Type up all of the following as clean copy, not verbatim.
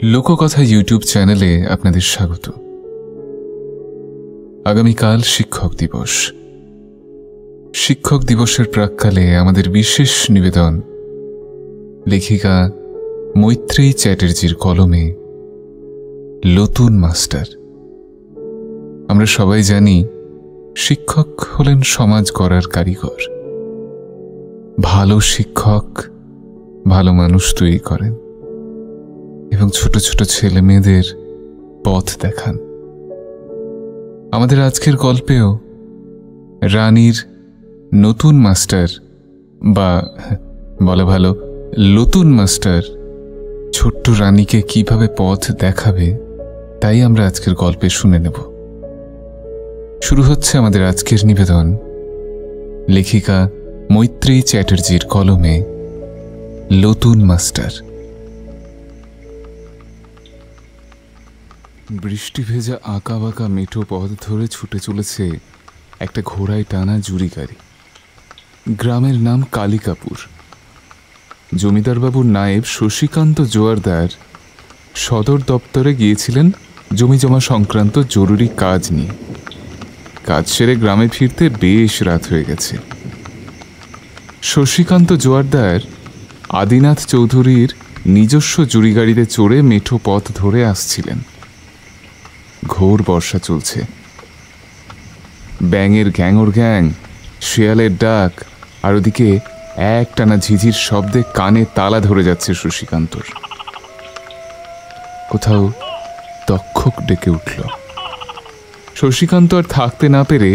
লোককথা ইউটিউব চ্যানেলে আপনাদের স্বাগত। আগামীকাল শিক্ষক দিবস। শিক্ষক দিবসের প্রাক্কালে আমাদের বিশেষ নিবেদন লেখিকা মৈত্রেয়ী চ্যাটার্জির কলমে নতুন মাস্টার। আমরা সবাই জানি শিক্ষক হলেন সমাজ গড়ার কারিগর। ভালো শিক্ষক ভালো মানুষ তৈরি করেন এবং ছোট ছোট ছেলে মেয়েদের পথ দেখান। আমাদের আজকের গল্পেও রানীর নতুন মাস্টার বা বলা ভালো নতুন মাস্টার ছোট্ট রানীকে কিভাবে পথ দেখাবে তাই আমরা আজকের গল্পে শুনে নেব। শুরু হচ্ছে আমাদের আজকের নিবেদন লেখিকা মৈত্রেয়ী চ্যাটার্জির কলমে নতুন মাস্টার। বৃষ্টি ভেজা আঁকা বাঁকা মেঠো পথ ধরে ছুটে চলেছে একটা ঘোড়ায় টানা জুড়ি গাড়ি। গ্রামের নাম কালিকাপুর। জমিদারবাবুর নায়েব শশীকান্ত জোয়ারদার সদর দপ্তরে গিয়েছিলেন জমি জমা সংক্রান্ত জরুরি কাজ নিয়ে। কাজ সেরে গ্রামে ফিরতে বেশ রাত হয়ে গেছে। শশীকান্ত জোয়ারদার আদিনাথ চৌধুরীর নিজস্ব জুড়ি গাড়িতে চড়ে মেঠো পথ ধরে আসছিলেন। ঘোর বর্ষা চলছে। ব্যাঙের গ্যাঙর গ্যাং, শেয়ালের ডাক আর ওদিকে একটানা ঝিঝির শব্দে কানে তালা ধরে যাচ্ছে শশীকান্তর। কোথাও তক্ষক ডেকে উঠল। শশীকান্ত আর থাকতে না পেরে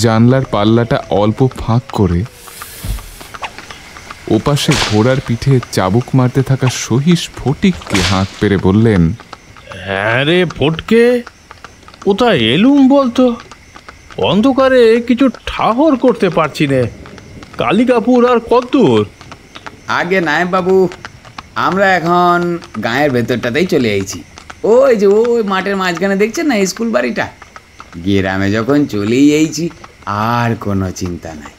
জানলার পাল্লাটা অল্প ফাঁক করে ওপাশে ঘোড়ার পিঠে চাবুক মারতে থাকা সহিস ফটিককে হাঁক পেরে বললেন, হ্যাঁ রে ফটকে, কোথায় এলুম বলতো? অন্ধকারে কিছু ঠাহর করতে পারছি নে। কালিকাপুর আর কতদূর? আগে নায়েব বাবু, আমরা এখন গাঁয়ের ভেতরটাতেই চলে আইছি। ওই যে ওই মাঠের মাঝখানে দেখছেন না স্কুল বাড়িটা, গ্রামে যখন চলেই আইছি আর কোনো চিন্তা নাই।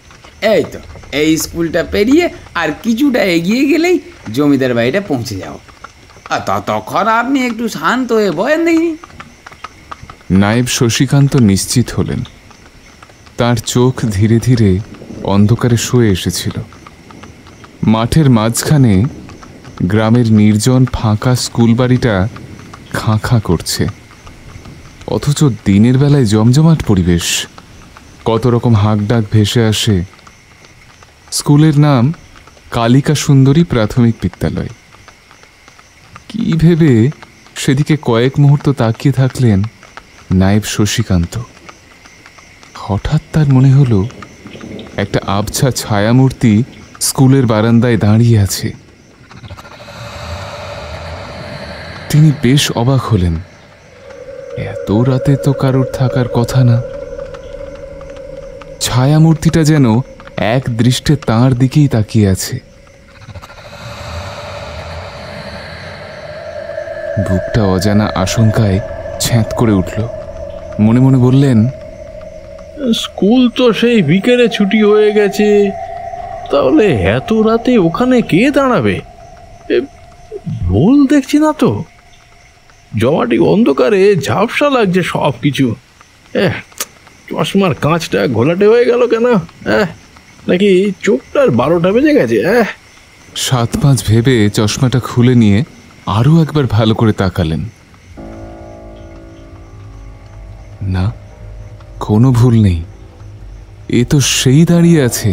এই তো এই স্কুলটা পেরিয়ে আর কিছুটা এগিয়ে গেলেই জমিদার বাড়িটা পৌঁছে যাও। আর ততক্ষণ আপনি একটু শান্ত হয়ে বয়েন দেখিনি। নায়েব শশীকান্ত নিশ্চিত হলেন। তার চোখ ধীরে ধীরে অন্ধকারে শুয়ে এসেছিল। মাঠের মাঝখানে গ্রামের নির্জন ফাঁকা স্কুল বাড়িটা খাঁ খাঁ করছে, অথচ দিনের বেলায় জমজমাট পরিবেশ। কত রকম হাঁকডাক ভেসে আসে। স্কুলের নাম কালিকা সুন্দরী প্রাথমিক বিদ্যালয়। কি ভেবে সেদিকে কয়েক মুহূর্ত তাকিয়ে থাকলেন নায়েব শশীকান্ত। হঠাৎ তার মনে হলো একটা আবছা ছায়ামূর্তি স্কুলের বারান্দায় দাঁড়িয়ে আছে। তিনি বেশ অবাক হলেন। এত রাতে তো কারোর থাকার কথা না। ছায়ামূর্তিটা যেন এক দৃষ্টে তাঁর দিকেই তাকিয়ে আছে। বুকটা অজানা আশঙ্কায় ছ্যাঁত করে উঠল। মনে মনে বললেন, স্কুল তো সেই বিকেলে ছুটি হয়ে গেছে, তাহলে এত রাতে ওখানে কে দাঁড়াবে? ভুল দেখছি না তো? জমাটি অন্ধকারে ঝাপসা লাগছে সব কিছু। চশমার কাঁচটা ঘোলাটে হয়ে গেল কেন? নাকি চোখটার 12টা বেজে গেছে? 7-5 ভেবে চশমাটা খুলে নিয়ে আরো একবার ভালো করে তাকালেন। না, কোনো ভুল নেই। এ তো সেই দাঁড়িয়ে আছে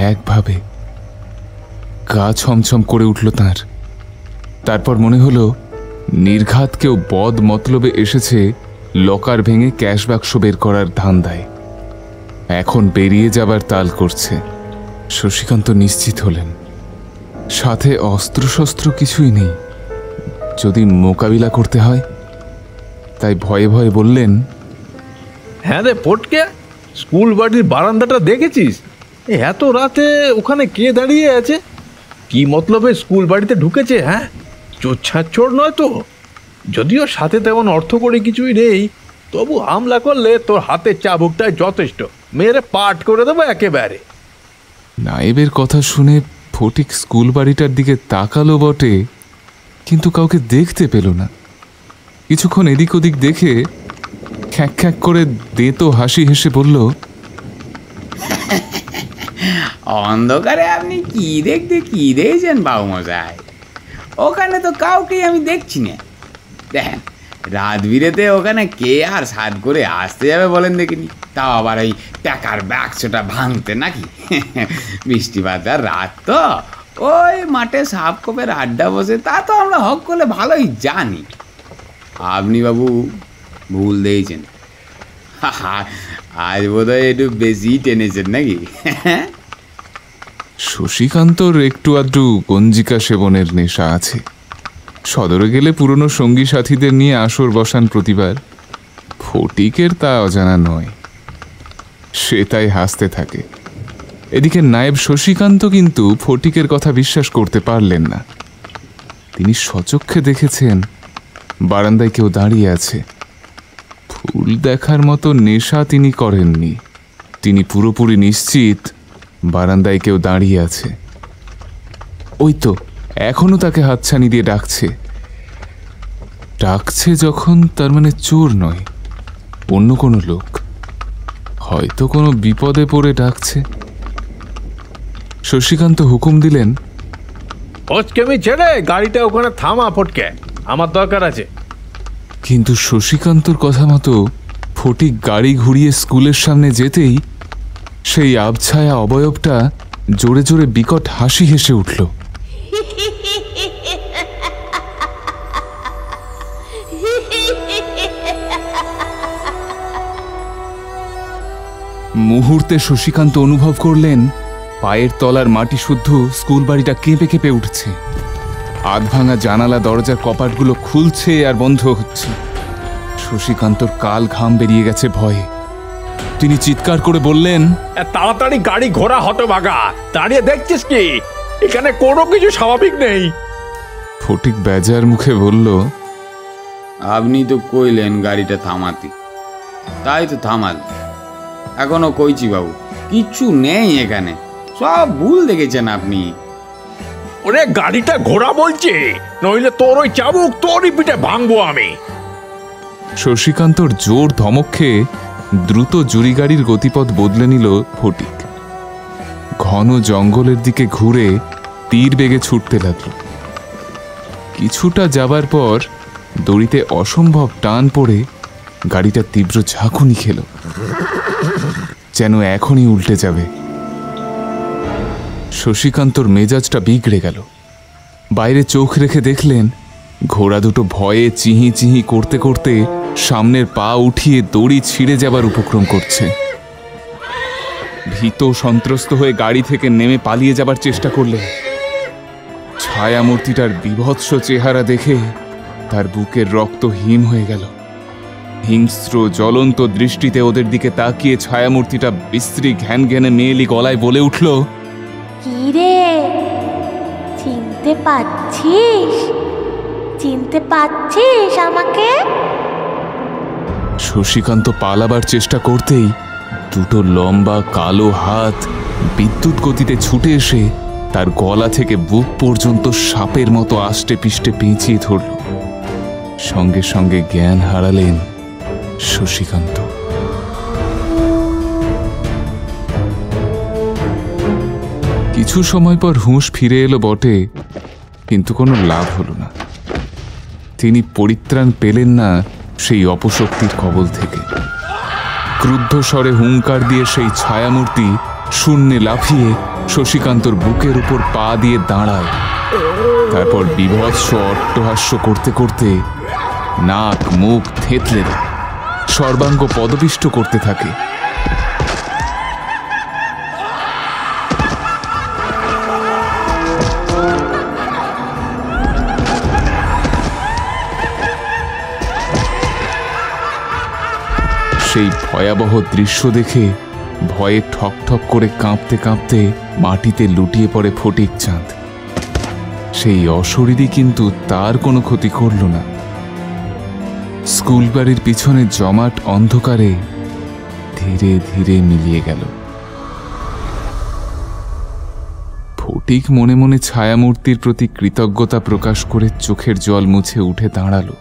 একভাবে। গা ছমছম করে উঠল তাঁর। তারপর মনে হলো নির্ঘাত কেউ বদ মতলবে এসেছে লকার ভেঙে ক্যাশ বাক্স বের করার ধান্দায়। এখন বেরিয়ে যাবার তাল করছে। শশীকান্ত নিশ্চিত হলেন সাথে অস্ত্রশস্ত্র কিছুই নেই, যদি মোকাবিলা করতে হয়। তাই ভয়ে ভয়ে বললেন, হ্যাঁ রে ফটকে, স্কুল বাড়ির বারান্দাটা দেখেছিস? এত রাতে ওখানে কে দাঁড়িয়ে আছে? কি মতলবে স্কুল বাড়িতে ঢুকেছে? চোর নয় তো? যদিও সাথে তেমন অর্থ করে কিছুই নেই, তবু হামলা করলে তোর হাতের চাবুকটাই যথেষ্ট। মেরে পাট করে দেবো একেবারে। নায়েবের কথা শুনে ফটিক স্কুল বাড়িটার দিকে তাকালো বটে, কিন্তু কাউকে দেখতে পেল না। কিছুক্ষণ এদিক ওদিক দেখে খ্যাঁক খ্যাঁক করে দেতো হাসি হেসে বলল, অন্ধকারে আপনি কি দেখছেন বাবু মশাই? ওখানে তো কাউকেই আমি দেখছি না। দেখেন, রাত বিরেতে ওখানে কে আর সাধ করে আসতে যাবে বলেন দেখিনি? তাও আবার ওই টাকার বাক্সটা ভাঙতে নাকি? বৃষ্টি বাজার রাত তো, ওই মাঠে সাপ কোপের আড্ডা বসে, তা তো আমরা হক করলে ভালোই জানি। আপনি বাবু ভুল দিয়েছেন। আজ বোধহয় একটু বেশি টেনেছেন নাকি? শশীকান্তর একটু আধটু গঞ্জিকা সেবনের নেশা আছে। সদরে গেলে পুরনো সঙ্গী সাথীদের নিয়ে আসর বসান প্রতিবার। ফটিকের তা অজানা নয়, সে তাই হাসতে থাকে। এদিকে নায়েব শশীকান্ত কিন্তু ফটিকের কথা বিশ্বাস করতে পারলেন না। তিনি সচক্ষে দেখেছেন বারান্দায় কেউ দাঁড়িয়ে আছে। ফুল দেখার মতো নেশা তিনি করেননি। তিনি পুরোপুরি নিশ্চিত বারান্দায় কেউ দাঁড়িয়ে আছে। ওই তো এখনো তাকে হাতছানি দিয়ে ডাকছে। ডাকছে যখন, তার মানে চোর নয়, অন্য কোনো লোক, হয়তো কোনো বিপদে পড়ে ডাকছে। শশীকান্ত হুকুম দিলেন, আমি ছেড়ে গাড়িটা ওখানে থামা ফটকে, আমার দরকার আছে। কিন্তু শশীকান্তর কথা মতো ফটিক গাড়ি ঘুরিয়ে স্কুলের সামনে যেতেই সেই আবছায়া অবয়বটা জোরে জোরে বিকট হাসি হেসে উঠল। মুহূর্তে শশীকান্ত অনুভব করলেন পায়ের তলার মাটি শুদ্ধ স্কুল বাড়িটা কেঁপে কেঁপে উঠছে। আধভাঙা জানালা দরজার কপাটগুলো খুলছে আর বন্ধ হচ্ছে। শশীকান্তর কাল ঘাম বেরিয়ে গেছে ভয়ে। তিনি চিৎকার করে বললেন, তাড়াতাড়ি গাড়ি ঘোড়া হতভাগা, দাঁড়িয়ে দেখছিস কি? এখানে কোনো কিছু স্বাভাবিক নেই। ফটিক বেজার মুখে বলল, আপনি তো কইলেন গাড়িটা থামাতে, তাই তো থামাল। এখনো কইছি বাবু, কিচ্ছু নেই এখানে, সব ভুল দেখেছেন আপনি। ওরে গাড়িটা ঘোড়া বলছে, নইলে তোর ওই চাবুক তোরই পিঠে ভাঙবো আমি। শশীকান্তর জোর ধমক খেয়ে দ্রুত জুরি গাড়ির গতিপথ বদলে নিল ফটিক। ঘন জঙ্গলের দিকে ঘুরে তীর বেগে ছুটতে লাগল। কিছুটা যাবার পর দড়িতে অসম্ভব টান পড়ে গাড়িটা তীব্র ঝাঁকুনি খেল, যেন এখনই উল্টে যাবে। শশীকান্তর মেজাজটা বিগড়ে গেল। বাইরে চোখ রেখে দেখলেন ঘোড়া দুটো ভয়ে চিহি চিহি করতে করতে সামনের পা উঠিয়ে দড়ি ছিঁড়ে যাবার উপক্রম করছে। ভীত সন্ত্রস্ত হয়ে গাড়ি থেকে নেমে পালিয়ে যাবার চেষ্টা করলেন। ছায়ামূর্তিটার বীভৎস চেহারা দেখে তার বুকের রক্ত হিম হয়ে গেল। হিংস্র জ্বলন্ত দৃষ্টিতে ওদের দিকে তাকিয়ে ছায়ামূর্তিটা বিশ্রী ঘ্যান ঘ্যানে মেয়েলি গলায় বলে উঠল, কি রে, চিনতে পাচ্ছিস? চিনতে পাচ্ছিস আমাকে? শশীকান্ত পালাবার চেষ্টা করতেই দুটো লম্বা কালো হাত বিদ্যুৎ গতিতে ছুটে এসে তার গলা থেকে বুক পর্যন্ত সাপের মতো আষ্টে পিষ্টে পেঁচিয়ে ধরল। সঙ্গে সঙ্গে জ্ঞান হারালেন শশীকান্ত। কিছু সময় পর হুঁশ ফিরে এলো বটে, কিন্তু কোনো লাভ হলো না। তিনি পরিত্রাণ পেলেন না সেই অপশক্তির কবল থেকে। ক্রুদ্ধ স্বরে হুঙ্কার দিয়ে সেই ছায়ামূর্তি শূন্যে লাফিয়ে শশীকান্তর বুকের উপর পা দিয়ে দাঁড়ায়। তারপর বীভৎস অট্টহাস্য করতে করতে নাক মুখ থেঁতলে দেয়, সর্বাঙ্গ পদপিষ্ট করতে থাকে। সেই ভয়াবহ দৃশ্য দেখে ভয়ে ঠক ঠক করে কাঁপতে কাঁপতে মাটিতে লুটিয়ে পড়ে ফটিক চাঁদ। সেই অশরীরী কিন্তু তার কোনো ক্ষতি করল না। স্কুল বাড়ির পিছনে জমাট অন্ধকারে ধীরে ধীরে মিলিয়ে গেল। ফটিক মনে মনে ছায়ামূর্তির প্রতি কৃতজ্ঞতা প্রকাশ করে চোখের জল মুছে উঠে দাঁড়ালো।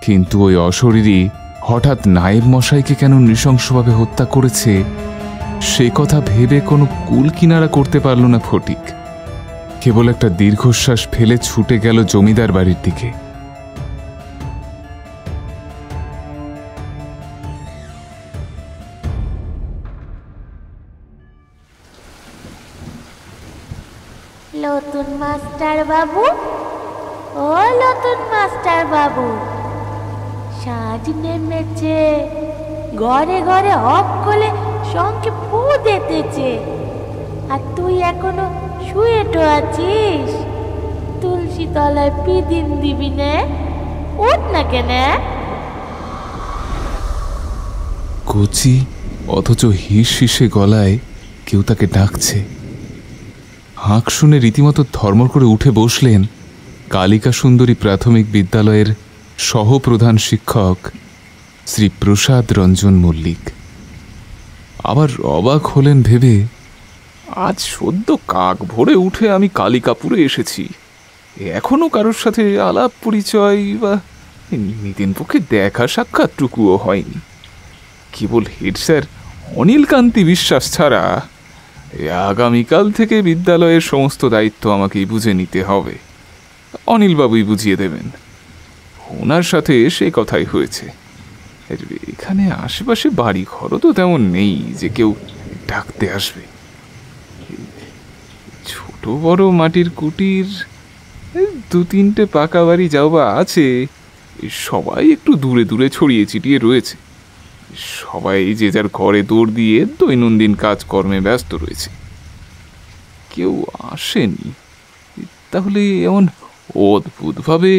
কিন্তু ওই অশরীরী হঠাৎ নায়েব মশাইকে কেন নৃশংসভাবে হত্যা করেছে সে কথা ভেবে কোনো কুল কিনারা করতে পারল না ফটিক। কেবল একটা দীর্ঘশ্বাস ফেলে ছুটে গেল জমিদার বাড়ির দিকে। নতুন মাস্টার বাবু, ও নতুন মাস্টার বাবু, সাজ নেমেছে, ঘরে ঘরে হক করে সঙ্গে ফু দিতেছে, আর তুই এখনো শুয়েটো আছিস? তুলসী তলায় পিদিন দিবি নে? উঠ না কেন? কচি অথচ হিস হিসে গলায় কেউ তাকে ডাকছে। হাঁক শুনে রীতিমতো ধর্ম করে উঠে বসলেন কালিকা সুন্দরী প্রাথমিক বিদ্যালয়ের সহপ্রধান শিক্ষক শ্রী প্রসাদ রঞ্জন মল্লিক। আবার অবাক হলেন ভেবে, আজ সদ্য কাক ভোরে উঠে আমি কালিকাপুরে এসেছি, এখনো কারোর সাথে আলাপ পরিচয় বা নিতিন পক্ষে দেখা সাক্ষাৎটুকুও হয়নি। কেবল হেড স্যার অনিলকান্তি বিশ্বাস ছাড়া আগামীকাল থেকে বিদ্যালয়ের সমস্ত দায়িত্ব আমাকেই বুঝে নিতে হবে। অনিলবাবুই বুঝিয়ে দেবেন। ওনার সাথে সে কথাই হয়েছে। এখানে আশেপাশে বাড়ি ঘরও তো তেমন নেই যে কেউ ডাকতে আসবে। ছোট বড় মাটির কুটির, 2-3টে পাকা বাড়ি যাও বা আছে, সবাই একটু দূরে দূরে ছড়িয়ে ছিটিয়ে রয়েছে। সবাই যে যার ঘরে দৌড় দিয়ে দৈনন্দিন কাজকর্মে ব্যস্ত রয়েছে, কেউ আসেনি। তাহলে এমন অদ্ভুতভাবে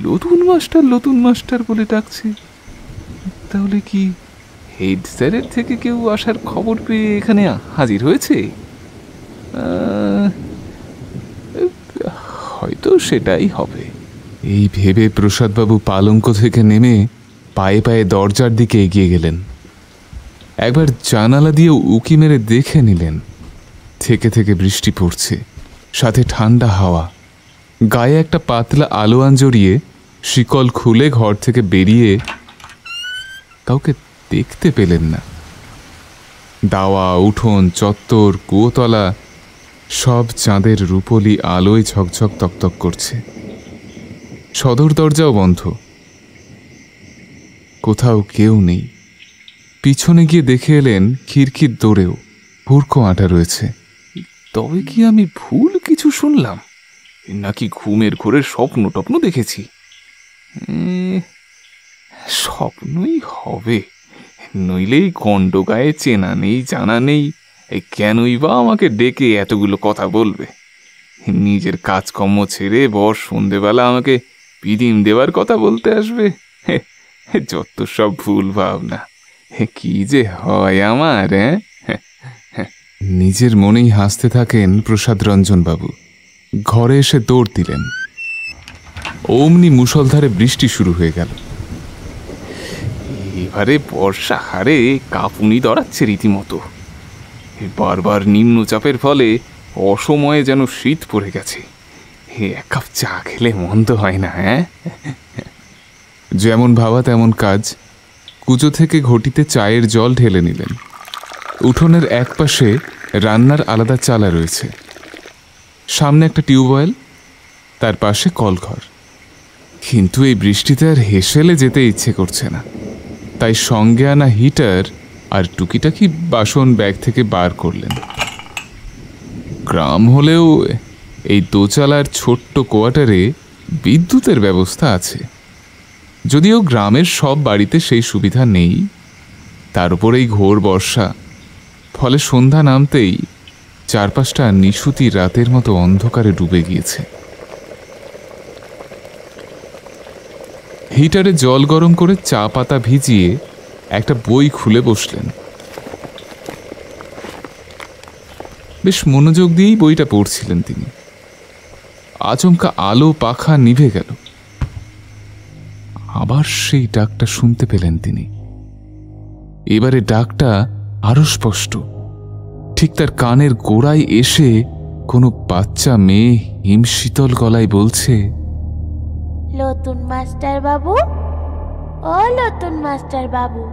নতুন মাস্টার বলে ডাকছে। তাহলে কি হেড স্যারের থেকে কেউ আসার খবর পেয়ে এখানে হাজির হয়েছে? হয়তো সেটাই হবে। এই ভেবে প্রসাদবাবু পালঙ্ক থেকে নেমে পায়ে পায়ে দরজার দিকে এগিয়ে গেলেন। একবার জানালা দিয়ে উকি মেরে দেখে নিলেন থেকে থেকে বৃষ্টি পড়ছে, সাথে ঠান্ডা হাওয়া। গায়ে একটা পাতলা আলোয়ান জড়িয়ে শিকল খুলে ঘর থেকে বেরিয়ে কাউকে দেখতে পেলেন না। দাওয়া, উঠোন, চত্বর, কুয়োতলা সব চাঁদের রূপলি আলোয় ঝকঝক তকতক করছে। সদর দরজাও বন্ধ, কোথাও কেউ নেই। পিছনে গিয়ে দেখে এলেন খিড়কির দৌড়েও হুড়কো আঁটা রয়েছে। তবে কি আমি ভুল কিছু শুনলাম, নাকি ঘুমের ঘোরে স্বপ্ন টপ্ন দেখেছি? স্বপ্নই হবে, নইলেই কণ্ড গায়ে চেনা নেই জানা নেই কেনই বা আমাকে ডেকে এতগুলো কথা বলবে? নিজের কাজকর্ম ছেড়ে বস সন্ধেবেলা আমাকে পিদিম দেওয়ার কথা বলতে আসবে। যত সব ভুল ভাবনা, কি যে হয় আমার। নিজের মনেই হাসতে থাকেন প্রসাদ রঞ্জন বাবু। ঘরে এসে দৌড় দিলেন। অমনি মুষলধারে বৃষ্টি শুরু হয়ে গেল। এবারে বর্ষা হারে কাঁপুনি দড়াচ্ছে রীতিমতো। বারবার নিম্নচাপের ফলে অসময়ে যেন শীত পড়ে গেছে। এক কাপ চা খেলে মন্দ হয় না। যেমন ভাবা তেমন কাজ। কুচো থেকে ঘটিতে চায়ের জল ঢেলে নিলেন। উঠোনের এক পাশে রান্নার আলাদা চালা রয়েছে, সামনে একটা টিউবওয়েল, তার পাশে কলঘর। কিন্তু এই বৃষ্টিতে আর হেসেলে যেতে ইচ্ছে করছে না, তাই সঙ্গে আনা হিটার আর টুকিটাকি বাসন ব্যাগ থেকে বার করলেন। গ্রাম হলেও এই দোচালার ছোট্ট কোয়ার্টারে বিদ্যুতের ব্যবস্থা আছে, যদিও গ্রামের সব বাড়িতে সেই সুবিধা নেই। তার উপরেই ঘোর বর্ষা, ফলে সন্ধ্যা নামতেই চারপাশটা নিশুতি রাতের মতো অন্ধকারে ডুবে গিয়েছে। হিটারে জল গরম করে চা পাতা ভিজিয়ে একটা বই খুলে বসলেন। বেশ মনোযোগ দিয়েই বইটা পড়ছিলেন তিনি। আচমকা আলো পাখা নিভে গেল। আবার সেই ডাকটা শুনতে পেলেন তিনি। এবারে ডাকটা আরো স্পষ্ট, ঠিক তার কানের গোড়ায় এসে কোনো বাচ্চা মেয়ে হিমশীতল গলায় বলছে, নতুন মাস্টার বাবু, ও নতুন মাস্টার বাবু,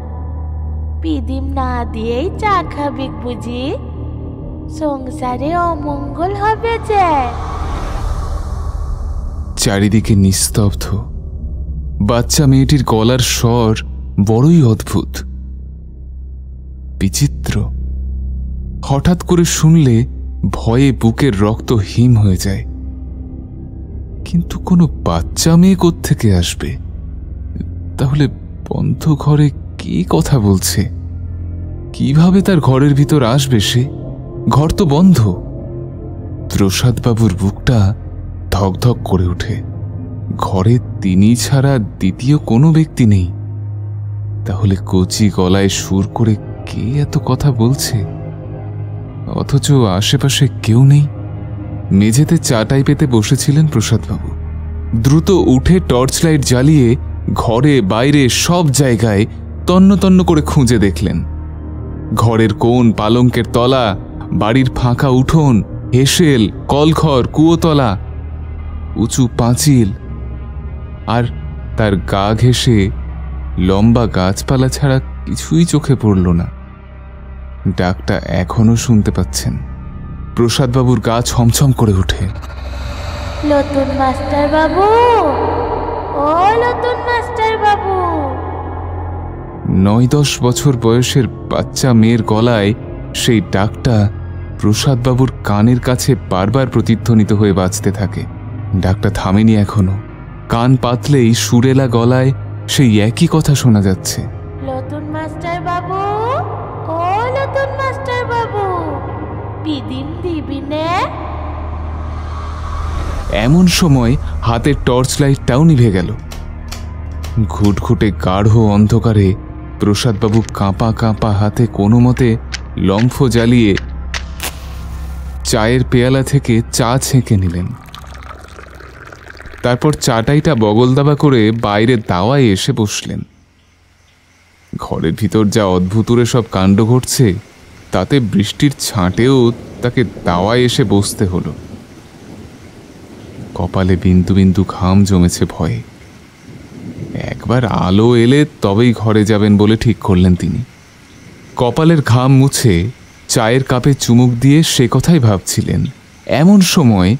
পিদিম না দিয়েই চা খাবি বুঝি? সংসারে অমঙ্গল হবে যে। চারিদিকে নিস্তব্ধ। বাচ্চা মেয়েটির গলার স্বর বড়ই অদ্ভুত, বিচিত্র। হঠাৎ করে শুনলে ভয়ে বুকের রক্ত হিম হয়ে যায়। কিন্তু কোনো বাচ্চা মেয়ে কোত্থেকে আসবে? তাহলে বন্ধ ঘরে কে কথা বলছে? কিভাবে তার ঘরের ভিতর আসবে সে? ঘর তো বন্ধ। প্রসাদবাবুর বুকটা ধকধক করে ওঠে। ঘরে তিনি ছাড়া দ্বিতীয় কোনো ব্যক্তি নেই। তাহলে কচি গলায় সুর করে কে এত কথা বলছে, অথচ আশেপাশে কেউ নেই? মেঝেতে চাটাই পেতে বসেছিলেন প্রসাদবাবু। দ্রুত উঠে টর্চ লাইট জ্বালিয়ে ঘরে বাইরে সব জায়গায় তন্ন তন্ন করে খুঁজে দেখলেন। ঘরের কোণ, পালঙ্কের তলা, বাড়ির ফাঁকা উঠোন, হেসেল, কলঘর, কুয়োতলা, উঁচু পাঁচিল, আর তার গা ঘেঁষে লম্বা গাছপালা ছাড়া কিছুই চোখে পড়ল না। ডাকটা এখনো শুনতে পাচ্ছেন। প্রসাদবাবুর গা ছমছম করে ওঠে। নতুন মাস্টার বাবু, ও নতুন মাস্টার বাবু। 9-10 বছর বয়সের বাচ্চা মেয়ের গলায় সেই ডাকটা প্রসাদবাবুর কানের কাছে বারবার প্রতিধ্বনিত হয়ে বাজতে থাকে। ডাকটা থামেনি এখনো। কান পাতলেই সুরেলা গলায় সেই একই কথা শোনা যাচ্ছে। নতুন মাস্টার বাবু, ও নতুন মাস্টার বাবু, পিদিম দিবি নে? এমন সময় হাতের টর্চ লাইটটাও নিভে গেল। ঘুটঘুটে গাঢ় অন্ধকারে প্রসাদবাবু কাঁপা কাঁপা হাতে কোনো মতে লম্ফ জ্বালিয়ে চায়ের পেয়ালা থেকে চা ছেঁকে নিলেন। তারপর চাটাইটা বগলদাবা করে বাইরে দাওয়ায় এসে বসলেন। ঘরের ভিতর যা অদ্ভুতুরে সব কাণ্ড ঘটছে, তাতে বৃষ্টির ছাঁটেও তাকে দাওয়ায় এসে বসতে হলো। কপালে বিন্দু বিন্দু ঘাম জমেছে ভয়ে। একবার আলো এলে তবেই ঘরে যাবেন বলে ঠিক করলেন তিনি। কপালের ঘাম মুছে চায়ের কাপে চুমুক দিয়ে সে কথাই ভাবছিলেন। এমন সময়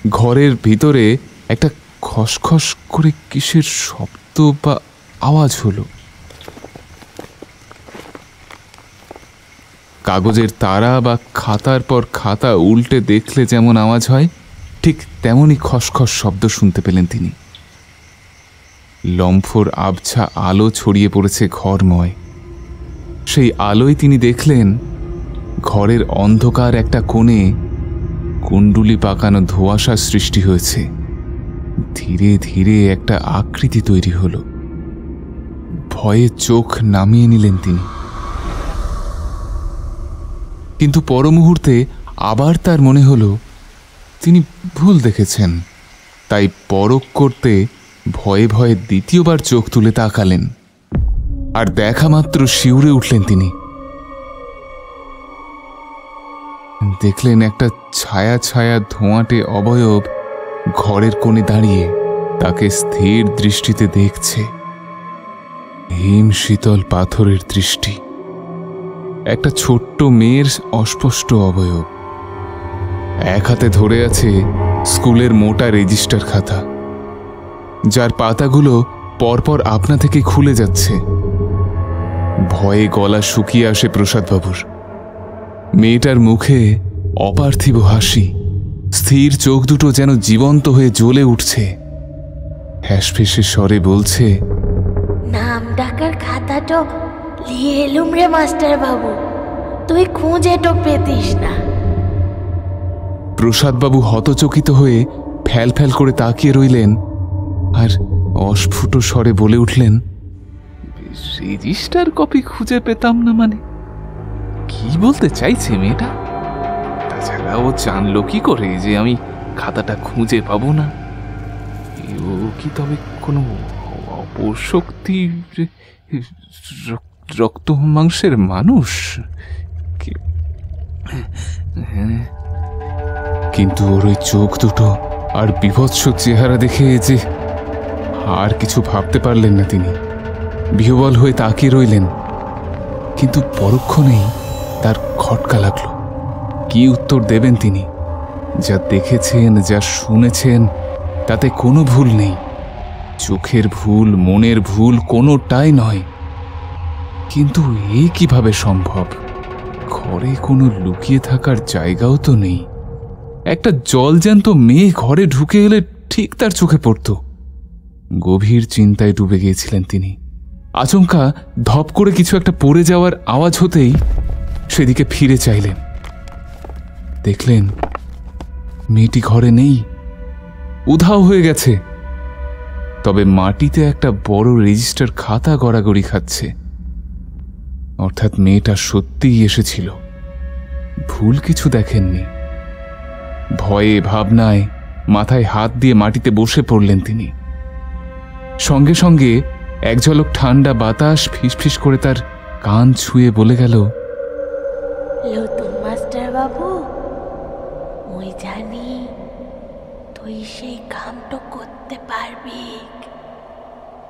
ঘরের ভিতরে একটা খসখস করে কিসের শব্দ বা আওয়াজ হলো। কাগজের তারা বা খাতার পর খাতা উল্টে দেখলে যেমন আওয়াজ হয়, ঠিক তেমনই খসখস শব্দ শুনতে পেলেন তিনি। লম্ফর আবছা আলো ছড়িয়ে পড়েছে ঘরময়। সেই আলোয় তিনি দেখলেন ঘরের অন্ধকার একটা কোণে কুণ্ডুলি পাকানো ধোঁয়াশা সৃষ্টি হয়েছে। ধীরে ধীরে একটা আকৃতি তৈরি হলো। ভয়ে চোখ নামিয়ে নিলেন তিনি। কিন্তু পর মুহূর্তে আবার তার মনে হলো তিনি ভুল দেখেছেন। তাই পরখ করতে ভয়ে ভয়ে দ্বিতীয়বার চোখ তুলে তাকালেন। আর দেখা মাত্র শিউরে উঠলেন তিনি। দেখলেন একটা ছায়া ছায়া ধোঁয়াটে অবয়ব ঘরের কোণে দাঁড়িয়ে তাকে স্থির দৃষ্টিতে দেখছে। হিম শীতল পাথরের দৃষ্টি। একটা ছোট্ট মেয়ের অস্পষ্ট অবয়ব। এক হাতে ধরে আছে স্কুলের মোটা রেজিস্টার খাতা, যার পাতাগুলো পরপর আপনা থেকে খুলে যাচ্ছে। ভয়ে গলা শুকিয়ে আসে প্রসাদবাবুর। মেয়েটার মুখে অপার্থিব হাসি। স্থির চোখ দুটো যেন জীবন্ত হয়ে জ্বলে উঠছে। হ্যাঁসফেঁসে স্বরে বলছে, নাম ডাকার খাতাটো লিয়ে এলুম রে মাস্টার বাবু, তুই খুঁজে তো পেতিস না। প্রসাদবাবু হতচকিত হয়ে ফ্যাল ফ্যাল করে তাকিয়ে রইলেন, আর অস্ফুট স্বরে বলে উঠলেন, রেজিস্টার কপি খুঁজে পেতাম না মানে? কি বলতে চাইছে মেয়েটা? তাছাড়া ও জানলো কি করে যে আমি খাতাটা খুঁজে পাবো না? ও কি তবে কোনো অপশক্তি রক্ত মাংসের মানুষ? কিন্তু ওর ওই চোখ দুটো আর বিভৎস চেহারা দেখে যে আর কিছু ভাবতে পারলেন না তিনি। বিহ্বল হয়ে তাকিয়ে রইলেন, কিন্তু পরক্ষণেই তার খটকা লাগলো। কি উত্তর দেবেন তিনি? যা দেখেছেন, যা শুনেছেন, তাতে কোনো ভুল নেই। চোখের ভুল, মনের ভুল কোনোটাই নয়। কিন্তু এ কিভাবে সম্ভব? ঘরে কোনো লুকিয়ে থাকার জায়গাও তো নেই। একটা জলজ্যান্ত মেয়ে ঘরে ঢুকে এলে ঠিক তার চোখে পড়ত। গভীর চিন্তায় ডুবে গিয়েছিলেন তিনি। আচমকা ধপ করে কিছু একটা পড়ে যাওয়ার আওয়াজ হতেই সেদিকে ফিরে চাইলেন। দেখলেন মেয়েটি ঘরে নেই, উধাও হয়ে গেছে। তবে মাটিতে একটা বড় রেজিস্টার খাতা গড়াগড়ি খাচ্ছে। অর্থাৎ মেয়েটা সত্যিই এসেছিল, ভুল কিছু দেখেননি। ভয়ে ভাবনায় মাথায় হাত দিয়ে মাটিতে বসে পড়লেন তিনি। সঙ্গে সঙ্গে এক ঝলক ঠান্ডা বাতাস ফিসফিস করে তার কান ছুঁয়ে বলে গেল, নতুন মাস্টার বাবু, মুই জানি তুই সেই কামটা করতে পারবি,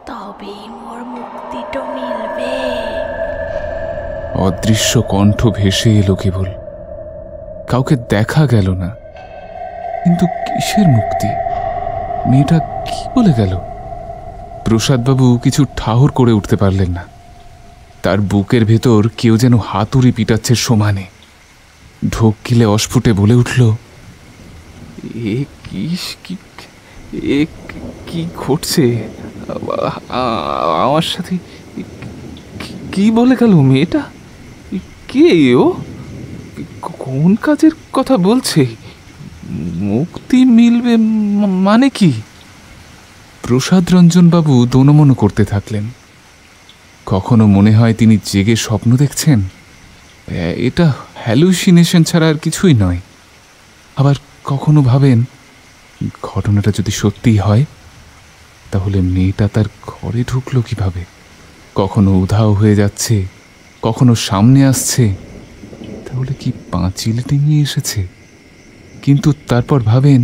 তবেই মোর মুক্তিটা মিলবে। অদৃশ্য কণ্ঠ ভেসে এলো কেবল। কাউকে দেখা গেল না। কিন্তু কিসের মুক্তি? মেয়েটা কি বলে গেল? প্রসাদবাবু কিছু ঠাহর করে উঠতে পারলেন না। তার বুকের ভেতর কেউ যেন হাতুড়ি পিটাচ্ছে সমানে। ঢোক গিলে অস্ফুটে বলে উঠল, এ কি ঘটছে আমার সাথে? কি বলে গেল মেয়েটা? কে ও? কোন কাজের কথা বলছে? মুক্তি মিলবে মানে কি? প্রসাদ রঞ্জন বাবু দোনমনো করতে থাকলেন। কখনো মনে হয় তিনি জেগে স্বপ্ন দেখছেন, এটা হ্যালুসিনেশন ছাড়া আর কিছুই নয়। আবার কখনো ভাবেন ঘটনাটা যদি সত্যিই হয়, তাহলে মেয়েটা তার ঘরে ঢুকলো কিভাবে? কখনো উধাও হয়ে যাচ্ছে, কখনো সামনে আসছে। তাহলে কি পাঁচিল ডিঙিয়ে এসেছে? কিন্তু তারপর ভাবেন,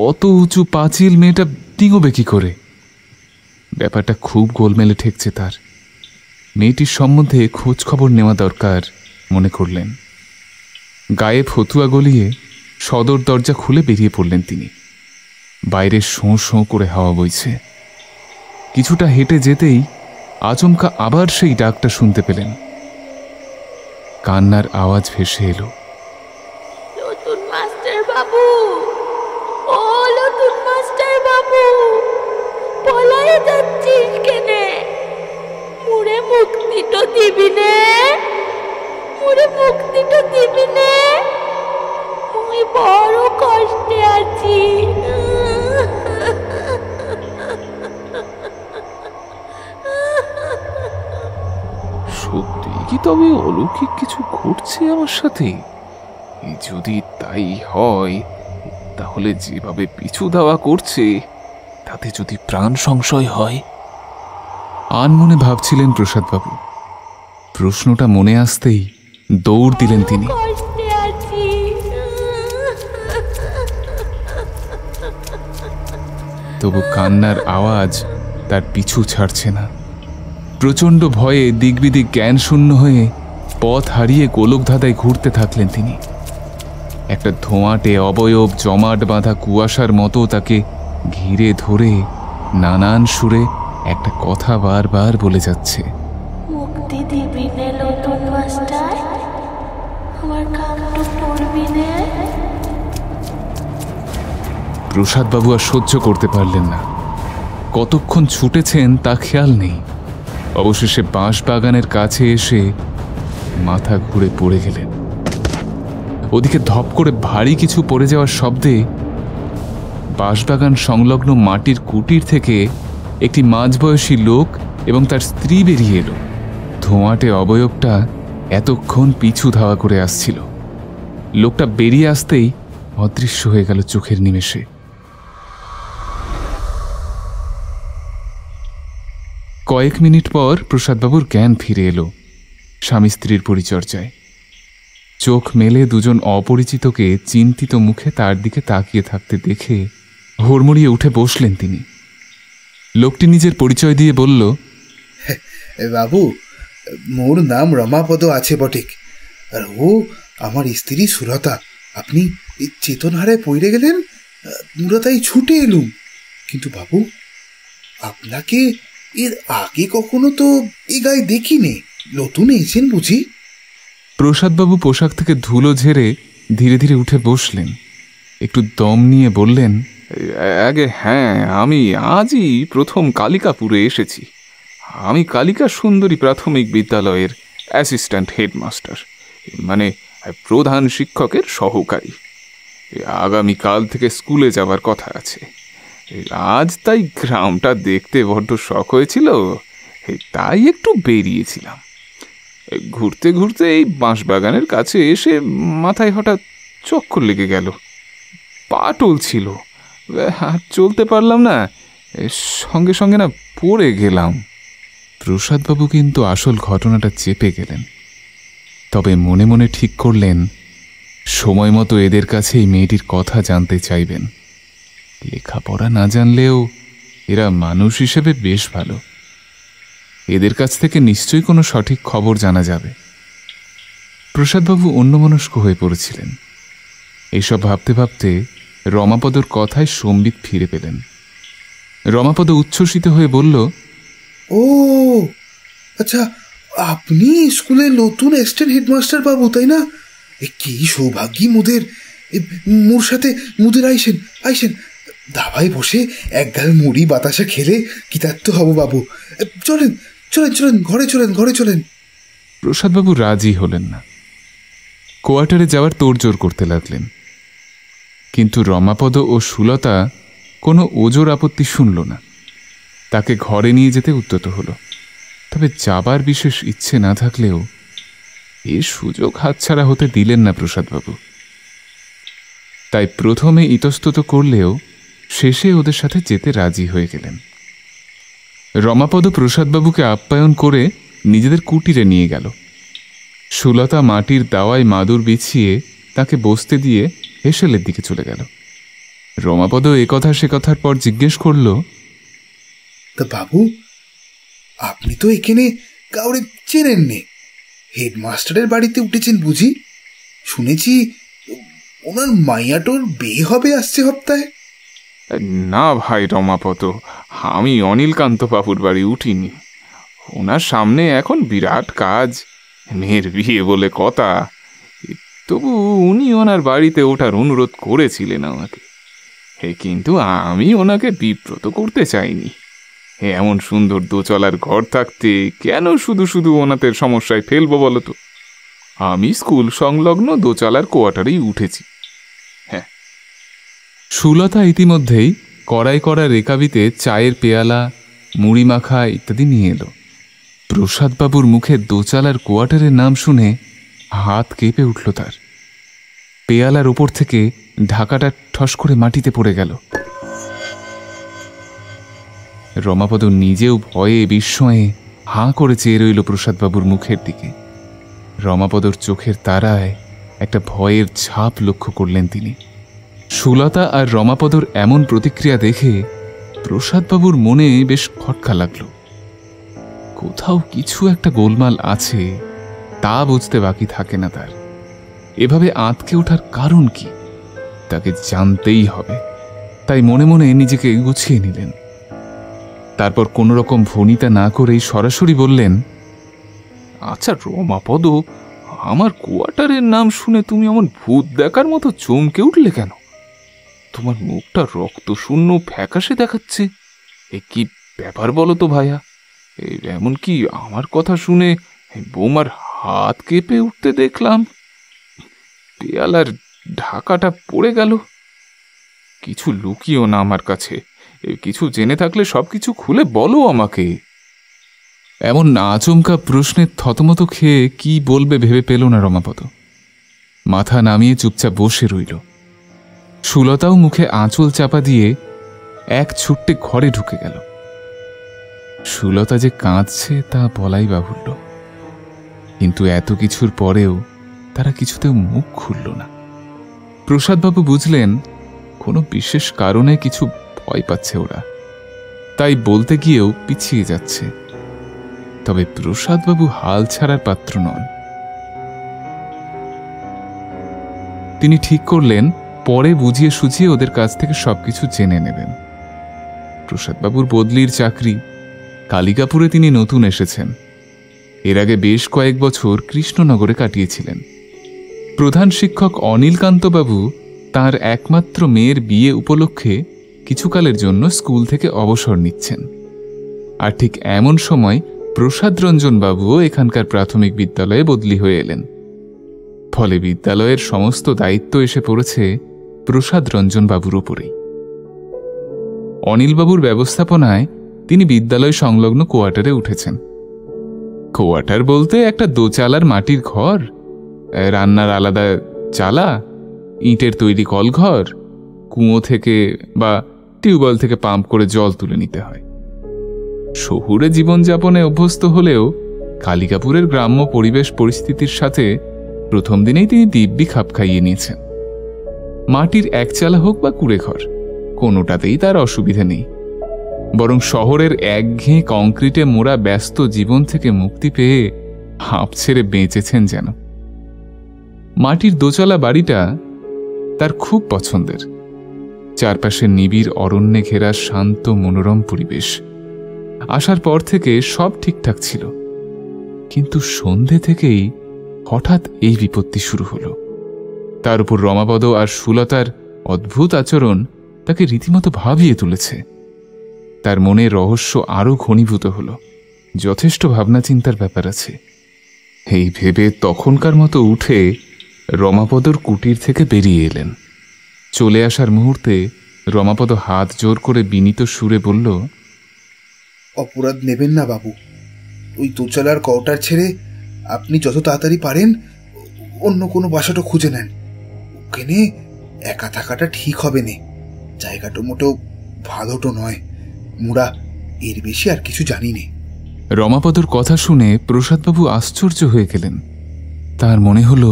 অত উঁচু পাঁচিল মেয়েটা ডিঙোবে কি করে? ব্যাপারটা খুব গোলমেলে ঠেকছে তার। মেয়েটির সম্বন্ধে খোঁজ খবর নেওয়া দরকার মনে করলেন। গায়ে ফতুয়া গলিয়ে সদর দরজা খুলে বেরিয়ে পড়লেন তিনি। বাইরে শোঁ শোঁ করে হাওয়া বইছে। কিছুটা হেঁটে যেতেই আচমকা আবার সেই ডাকটা শুনতে পেলেন। কান্নার আওয়াজ ভেসে এলো, নতুন মাস্টার বাবু, ও নতুন মাস্টার বাবু, পলায়ে যাচ্ছিস কেনে? মুড়ে মুক্তিটা দিবি নে? মুড়ে মুক্তিটা দিবি নে? মুই বড় কষ্টে আছি। সত্যি কি তবে অলৌকিক কিছু ঘটছে আমার সাথে? যদি তাই হয়, তাহলে যেভাবে পিছু ধাওয়া করছে তাতে যদি প্রাণ সংশয় হয়। আনমনে ভাবছিলেন প্রসাদবাবু। প্রশ্নটা মনে আসতেই দৌড় দিলেন তিনি। কষ্টে আছি। তবু কান্নার আওয়াজ তার পিছু ছাড়ছে না। প্রচণ্ড ভয়ে দিকবিদিক জ্ঞান শূন্য হয়ে পথ হারিয়ে গোলকধাঁধায় ঘুরতে থাকলেন তিনি। একটা ধোঁয়াটে অবয়ব জমাট বাঁধা কুয়াশার মতো তাকে ঘিরে ধরে নানান সুরে একটা কথা বারবার বলে যাচ্ছে, মুক্তি দিবি নে নতুন মাস্টার? আমার কামটা করবি নে? প্রসাদবাবু আর সহ্য করতে পারলেন না। কতক্ষণ ছুটেছেন তা খেয়াল নেই। অবশেষে বাঁশবাগানের কাছে এসে মাথা ঘুরে পড়ে গেলেন। ওদিকে ধপ করে ভারী কিছু পড়ে যাওয়ার শব্দে বাঁশবাগান সংলগ্ন মাটির কুটির থেকে একটি মাঝবয়সী লোক এবং তার স্ত্রী বেরিয়ে এলো। ধোঁয়াটে অবয়বটা এতক্ষণ পিছু ধাওয়া করে আসছিল। লোকটা বেরিয়ে আসতেই অদৃশ্য হয়ে গেল চোখের নিমেষে। কয়েক মিনিট পর প্রসাদবাবুর জ্ঞান ফিরে এলো স্বামী স্ত্রীর পরিচর্যায়। চোখ মেলে দুজন অপরিচিতকে চিন্তিত মুখে তার দিকে তাকিয়ে থাকতে দেখে হুড়মুড়িয়ে উঠে বসলেন তিনি। লোকটি নিজের পরিচয় দিয়ে বলল, বাবু, মোর নাম রমাপদ আছে বটেক, আর ও আমার স্ত্রী সুলতা। আপনি চেতনহারে পড়ে গেলেন, মুরা তাই ছুটে এলুম। কিন্তু বাবু, আপনাকে এর আগে কখনো তো এ গায়ে দেখিনি, নতুন এসেছেন বুঝি? প্রসাদবাবু পোশাক থেকে ধুলো ঝেড়ে ধীরে ধীরে উঠে বসলেন। একটু দম নিয়ে বললেন, আগে হ্যাঁ, আমি আজই প্রথম কালিকাপুরে এসেছি। আমি কালিকা সুন্দরী প্রাথমিক বিদ্যালয়ের অ্যাসিস্ট্যান্ট হেডমাস্টার, মানে প্রধান শিক্ষকের সহকারী। আগামীকাল থেকে স্কুলে যাবার কথা আছে। আজ তাই গ্রামটা দেখতে বড্ড শখ হয়েছিল, তাই একটু বেরিয়েছিলাম। ঘুরতে ঘুরতে এই বাঁশবাগানের কাছে এসে মাথায় হঠাৎ চক্কর লেগে গেল। পা টলছিল, আর চলতে পারলাম না, সঙ্গে সঙ্গে না পড়ে গেলাম। প্রসাদবাবু কিন্তু আসল ঘটনাটা চেপে গেলেন, তবে মনে মনে ঠিক করলেন সময় মতো এদের কাছে এই মেয়েটির কথা জানতে চাইবেন। লেখাপড়া না জানলেও এরা মানুষ হিসেবে বেশ ভালো, এদের কাছ থেকে নিশ্চয়ই কোনো সঠিক খবর জানা যাবে। প্রসাদবাবু অন্যমনস্ক হয়ে পড়েছিলেন। এইসব ভাবতে ভাবতে রমাপদর কথায় সম্বিত ফিরে পেলেন। রমাপদ উচ্ছ্বসিত হয়ে বলল, ও আচ্ছা, আপনি স্কুলে নতুন অ্যাসিস্ট্যান্ট হেডমাস্টার বাবু, তাই না? কি সৌভাগ্যী মুদের, মোর সাথে মুদের আইসেন আইসেন, দাবায় বসে এক গাল মুড়ি বাতাসা খেলে কৃতার্থ হব বাবু। চলেন চলেন চলেন, ঘরে চলেন, ঘরে চলেন। প্রসাদবাবু রাজি হলেন না, কোয়ার্টারে যাওয়ার তোড়জোড় করতে লাগলেন। কিন্তু রমাপদ ও সুলতা কোনো ওজোর আপত্তি শুনল না, তাকে ঘরে নিয়ে যেতে উদ্যত হলো। তবে যাবার বিশেষ ইচ্ছে না থাকলেও এ সুযোগ হাতছাড়া হতে দিলেন না প্রসাদবাবু। তাই প্রথমে ইতস্তত করলেও শেষে ওদের সাথে যেতে রাজি হয়ে গেলেন। রমাপদ প্রসাদবাবুকে আপ্যায়ন করে নিজেদের কুটিরে নিয়ে গেল। সুলতা মাটির দাওয়ায় মাদুর বিছিয়ে তাকে বসতে দিয়ে হেসেলের দিকে চলে গেল। রমাপদ একথা সে কথার পর জিজ্ঞেস করল, তা বাবু, আপনি তো এখানে কাউরে চেনেন নে, হেডমাস্টারের বাড়িতে উঠেছেন বুঝি? শুনেছি ওনার মাইয়াটোর বিয়ে হবে আসছে সপ্তাহে। না ভাই রমাপদ, আমি অনিলকান্ত বাবুর বাড়ি উঠিনি। ওনার সামনে এখন বিরাট কাজ, মেয়ের বিয়ে বলে কথা। তবু উনি ওনার বাড়িতে ওঠার অনুরোধ করেছিলেন আমাকে, কিন্তু আমি ওনাকে বিব্রত করতে চাইনি। এমন সুন্দর দোচলার ঘর থাকতে কেন শুধু শুধু ওনাদের সমস্যায় ফেলবো বলতো? আমি স্কুল সংলগ্ন দোচালার কোয়ার্টারেই উঠেছি। হ্যাঁ। সুলতা ইতিমধ্যেই কড়াই করা রেকাবিতে চায়ের পেয়ালা, মুড়ি মাখা ইত্যাদি নিয়ে এলো। প্রসাদবাবুর মুখে দোচালার কোয়ার্টারের নাম শুনে হাত কেঁপে উঠল তার। পেয়ালার ওপর থেকে ঢাকাটা ঠস করে মাটিতে পড়ে গেল। রমাপদ নিজেও ভয়ে বিস্ময়ে হাঁ করে চেয়ে রইল প্রসাদবাবুর মুখের দিকে। রমাপদর চোখের তারায় একটা ভয়ের ছাপ লক্ষ্য করলেন তিনি। সুলতা আর রমাপদর এমন প্রতিক্রিয়া দেখে প্রসাদবাবুর মনে বেশ খটকা লাগল। কোথাও কিছু একটা গোলমাল আছে, তা বুঝতে বাকি থাকে না তার। এভাবে আঁতকে ওঠার কারণ কি তাকে জানতেই হবে। তাই মনে মনে নিজেকে গুছিয়ে নিলেন। তারপর কোনো রকম ভনিতা না করেই সরাসরি বললেন, আচ্ছা রমাপদ, আমার কোয়ার্টারের নাম শুনে তুমি এমন ভূত দেখার মতো চমকে উঠলে কেন? তোমার মুখটা রক্তশূন্য ফ্যাকাশে দেখাচ্ছে। এ কি ব্যাপার বলো তো ভাইয়া? এমনকি আমার কথা শুনে বৌমার হাত কেঁপে উঠতে দেখলাম, পেয়ালার ঢাকাটা পড়ে গেল। কিছু লুকিও না আমার কাছে, কিছু জেনে থাকলে সবকিছু খুলে বলো আমাকে। এমন আচমকা প্রশ্নের থতমত খেয়ে কি বলবে ভেবে পেল না রমাপদ। মাথা নামিয়ে চুপচাপ বসে রইল। সুলতাও মুখে আঁচল চাপা দিয়ে এক ছুট্টে ঘরে ঢুকে গেল। সুলতা যে কাঁদছে তা বলাই বাহুল্য, কিন্তু এত কিছুর পরেও তারা কিছুতেও মুখ খুলল না। প্রসাদবাবু বুঝলেন কোনো বিশেষ কারণে কিছু ভয় পাচ্ছে ওরা, তাই বলতে গিয়েও পিছিয়ে যাচ্ছে। তবে প্রসাদবাবু হাল ছাড়ার পাত্র নন। তিনি ঠিক করলেন পরে বুঝিয়ে সুঝিয়ে ওদের কাছ থেকে সবকিছু জেনে নেবেন। প্রসাদবাবুর বদলির চাকরি, কালিকাপুরে তিনি নতুন এসেছেন। এর আগে বেশ কয়েক বছর কৃষ্ণনগরে কাটিয়েছিলেন। প্রধান শিক্ষক অনিলকান্তবাবু তাঁর একমাত্র মেয়ের বিয়ে উপলক্ষে কিছুকালের জন্য স্কুল থেকে অবসর নিচ্ছেন। আর ঠিক এমন সময় প্রসাদরঞ্জন বাবুও এখানকার প্রাথমিক বিদ্যালয়ে বদলি হয়ে এলেন। ফলে বিদ্যালয়ের সমস্ত দায়িত্ব এসে পড়েছে প্রসাদরঞ্জন বাবুর উপরেই। অনিলবাবুর ব্যবস্থাপনায় তিনি বিদ্যালয় সংলগ্ন কোয়ার্টারে উঠেছেন। কোয়ার্টার বলতে একটা দোচালার মাটির ঘর, রান্নার আলাদা চালা, ইটের তৈরি কলঘর, কুয়ো থেকে বা টিউবওয়েল থেকে পাম্প করে জল তুলে নিতে হয়। শহুরে জীবনযাপনে অভ্যস্ত হলেও কালিকাপুরের গ্রাম্য পরিবেশ পরিস্থিতির সাথে প্রথম দিনেই তিনি দিব্যি খাপ খাইয়ে নিয়েছেন। মাটির একচালা হোক বা কুড়ে ঘর, কোনোটাতেই তার অসুবিধে নেই। বরং শহরের একঘেয়ে কংক্রিটে মোড়া ব্যস্ত জীবন থেকে মুক্তি পেয়ে হাঁপ ছেড়ে বেঁচেছেন যেন। মাটির দোতলা বাড়িটা তার খুব পছন্দের। চারপাশে নিবিড় অরণ্যে ঘেরা শান্ত মনোরম পরিবেশ। আসার পর থেকে সব ঠিকঠাক ছিল, কিন্তু সন্ধে থেকেই হঠাৎ এই বিপত্তি শুরু হলো। তার উপর রমাপদ আর সুলতার অদ্ভুত আচরণ তাকে রীতিমতো ভাবিয়ে তুলেছে। তার মনে রহস্য আরও ঘনীভূত হল। যথেষ্ট ভাবনা চিন্তার ব্যাপার আছে। এই ভেবে তখনকার মতো উঠে রমাপদর কুটির থেকে বেরিয়ে এলেন। চলে আসার মুহূর্তে রমাপদ হাত জোর করে বিনীত সুরে বলল, অপরাধ নেবেন না বাবু, ওই দোচালার কোয়ার্টার ছেড়ে আপনি যত তাড়াতাড়ি পারেন অন্য কোনো বাসাটা খুঁজে নেন। ওখানে একা থাকাটা ঠিক হবে না। জায়গাটা মোটেও ভালোটো নয়। মুরা এর বেশি আর কিছু জানি নে। রমাপদর কথা শুনে প্রসাদবাবু আশ্চর্য হয়ে গেলেন। তার মনে হল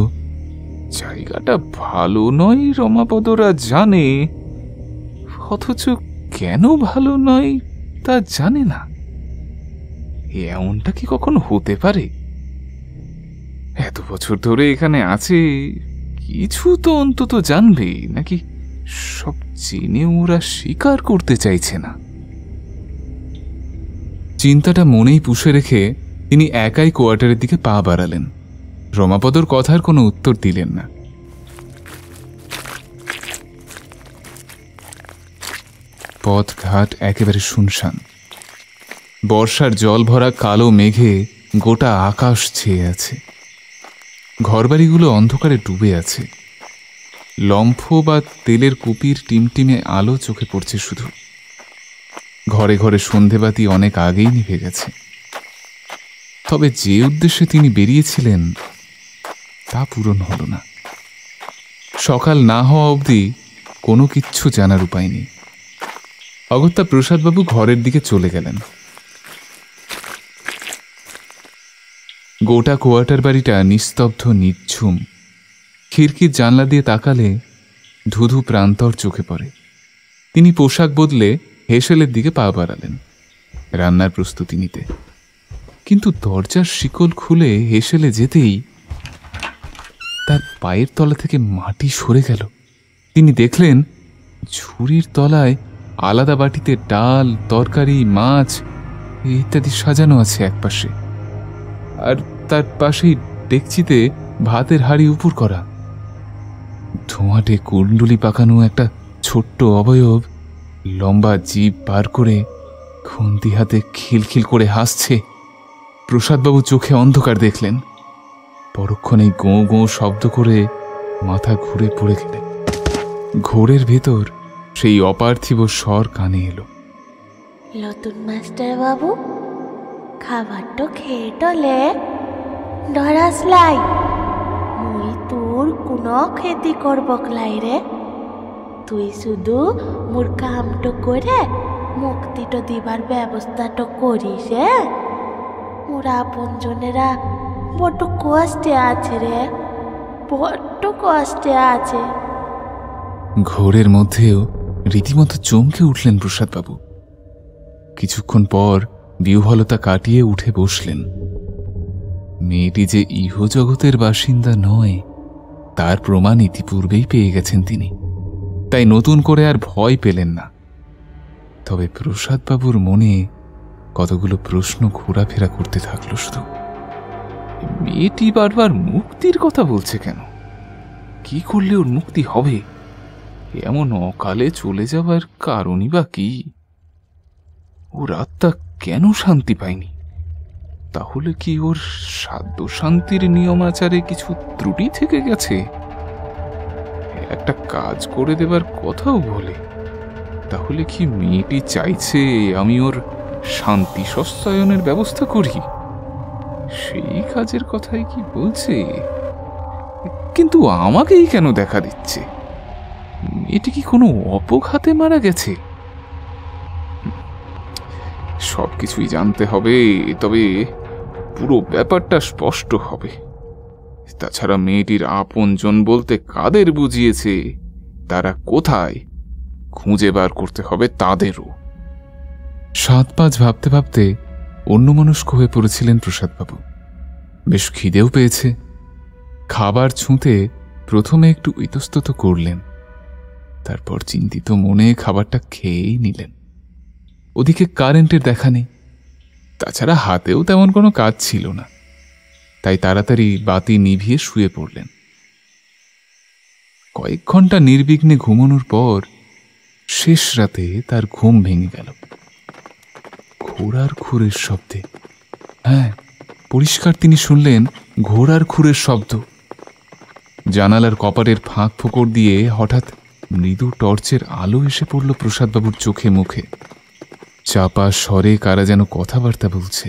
জায়গাটা ভালো নয় রমাপদরা জানে, অথচ কেন ভালো নয় তা জানে না। এমনটা কি কখনো হতে পারে? এত বছর ধরে এখানে আছে, কিছু তো অন্তত জানবে নাকি? সব জেনে ওরা স্বীকার করতে চাইছে না। চিন্তাটা মনেই পুষে রেখে তিনি একাই কোয়ার্টারের দিকে পা বাড়ালেন। রমাপদর কথার কোনো উত্তর দিলেন না। পথঘাট একেবারে শুনশান। বর্ষার জল ভরা কালো মেঘে গোটা আকাশ ছেয়ে আছে। ঘরবাড়িগুলো অন্ধকারে ডুবে আছে। লম্ফ বা তেলের কুপির টিমটিমে আলো চোখে পড়ছে শুধু। ঘরে ঘরে সন্ধেবাতি অনেক আগেই নিভে গেছে। তবে যে উদ্দেশ্যে তিনি বেরিয়েছিলেন তা পূরণ হল না। সকাল না হওয়া অবধি কোনো কিচ্ছু জানার উপায় নেই। অগত্যা প্রসাদবাবু ঘরের দিকে চলে গেলেন। গোটা কোয়ার্টার বাড়িটা নিস্তব্ধ নিঝুম। খিড়কির জানলা দিয়ে তাকালে ধুধু প্রান্তর চোখে পড়ে। তিনি পোশাক বদলে হেসেলের দিকে পা বাড়ালেন রান্নার প্রস্তুতি নিতে। কিন্তু দরজার শিকল খুলে হেসেলে যেতেই তার পায়ের তলা থেকে মাটি সরে গেল। তিনি দেখলেন ঝুড়ির তলায় আলাদা বাটিতে ডাল, তরকারি, মাছ ইত্যাদি সাজানো আছে একপাশে, আর তার পাশেই ডেকচিতে ভাতের হাঁড়ি উপর করা। ধোঁয়াটে কুণ্ডলি পাকানো একটা ছোট্ট অবয়ব লম্বা জিভ বার করে খুন্তি হাতে খিলখিল করে হাসছে। প্রসাদবাবু চোখে অন্ধকার দেখলেন। পরক্ষণে গোঁ গোঁ শব্দ করে মাথা ঘুরে পড়ে গেলেন। ঘোরের ভেতর সেই অপার্থিব স্বর কানে এলো, নতুন মাস্টার বাবু, খাবারটা খেয়ে টলে ডরাসলাই, মুই তোর কোনো খেতি করবকলাই রে। তুই শুধু মোর কামটো করে মুক্তিটো দিবার ব্যবস্থাটো করিস। মোর আপনজনেরা বড্ড কষ্টে আছে রে। বড্ড কষ্টে আছে। ঘোরের মধ্যেও রীতিমতো চমকে উঠলেন প্রসাদবাবু। কিছুক্ষণ পর বিহ্বলতা কাটিয়ে উঠে বসলেন। মেয়েটি যে ইহজগতের বাসিন্দা নয় তার প্রমাণ ইতিপূর্বেই পেয়ে গেছেন তিনি, তাই নতুন করে আর ভয় পেলেন না। তবে প্রসাদবাবুর মনে কতগুলো প্রশ্ন ঘোরাফেরা করতে থাকলো শুধু। মেয়েটি বারবার মুক্তির কথা বলছে কেন? কি করলে ওর মুক্তি হবে? এমন অকালে চলে যাবার কারণই বা কি? ওর আত্মা কেন শান্তি পায়নি? তাহলে কি ওর সাধ্য শান্তির নিয়মাচারে কিছু ত্রুটি থেকে গেছে? একটা কাজ করে দেবার কথাও বলে, তাহলে কি মেয়েটি চাইছে আমি ওর শান্তি সস্তায়নের ব্যবস্থা করি? সেই কাজের কথাই কি বলছে? কিন্তু আমাকেই কেন দেখা দিচ্ছে? মেয়েটি কি কোনো অপঘাতে মারা গেছে? সবকিছুই জানতে হবে, তবে পুরো ব্যাপারটা স্পষ্ট হবে। তাছাড়া মেয়েটির আপনজন বলতে কাদের বুঝিয়েছে, তারা কোথায়, খুঁজে বার করতে হবে তাদেরও। 7-5 ভাবতে ভাবতে অন্যমনস্ক হয়ে পড়েছিলেন প্রসাদবাবু। বেশ খিদেও পেয়েছে। খাবার ছুঁতে প্রথমে একটু ইতস্তত করলেন, তারপর চিন্তিত মনে খাবারটা খেয়েই নিলেন। ওদিকে কারেন্টের দেখা নেই, তাছাড়া হাতেও তেমন কোনো কাজ ছিল না, তাই তাড়াতাড়ি বাতি নিভিয়ে শুয়ে পড়লেন। কয়েক ঘন্টা নির্বিঘ্নে ঘুমানোর পর শেষ রাতে তার ঘুম ভেঙে গেল ঘোড়ার খুরের শব্দে। হ্যাঁ, পরিষ্কার তিনি শুনলেন ঘোড়ার খুরের শব্দ। জানালার কপাটের ফাঁক ফোকর দিয়ে হঠাৎ মৃদু টর্চের আলো এসে পড়ল প্রসাদবাবুর চোখে মুখে। চাপা স্বরে কারা যেন কথাবার্তা বলছে।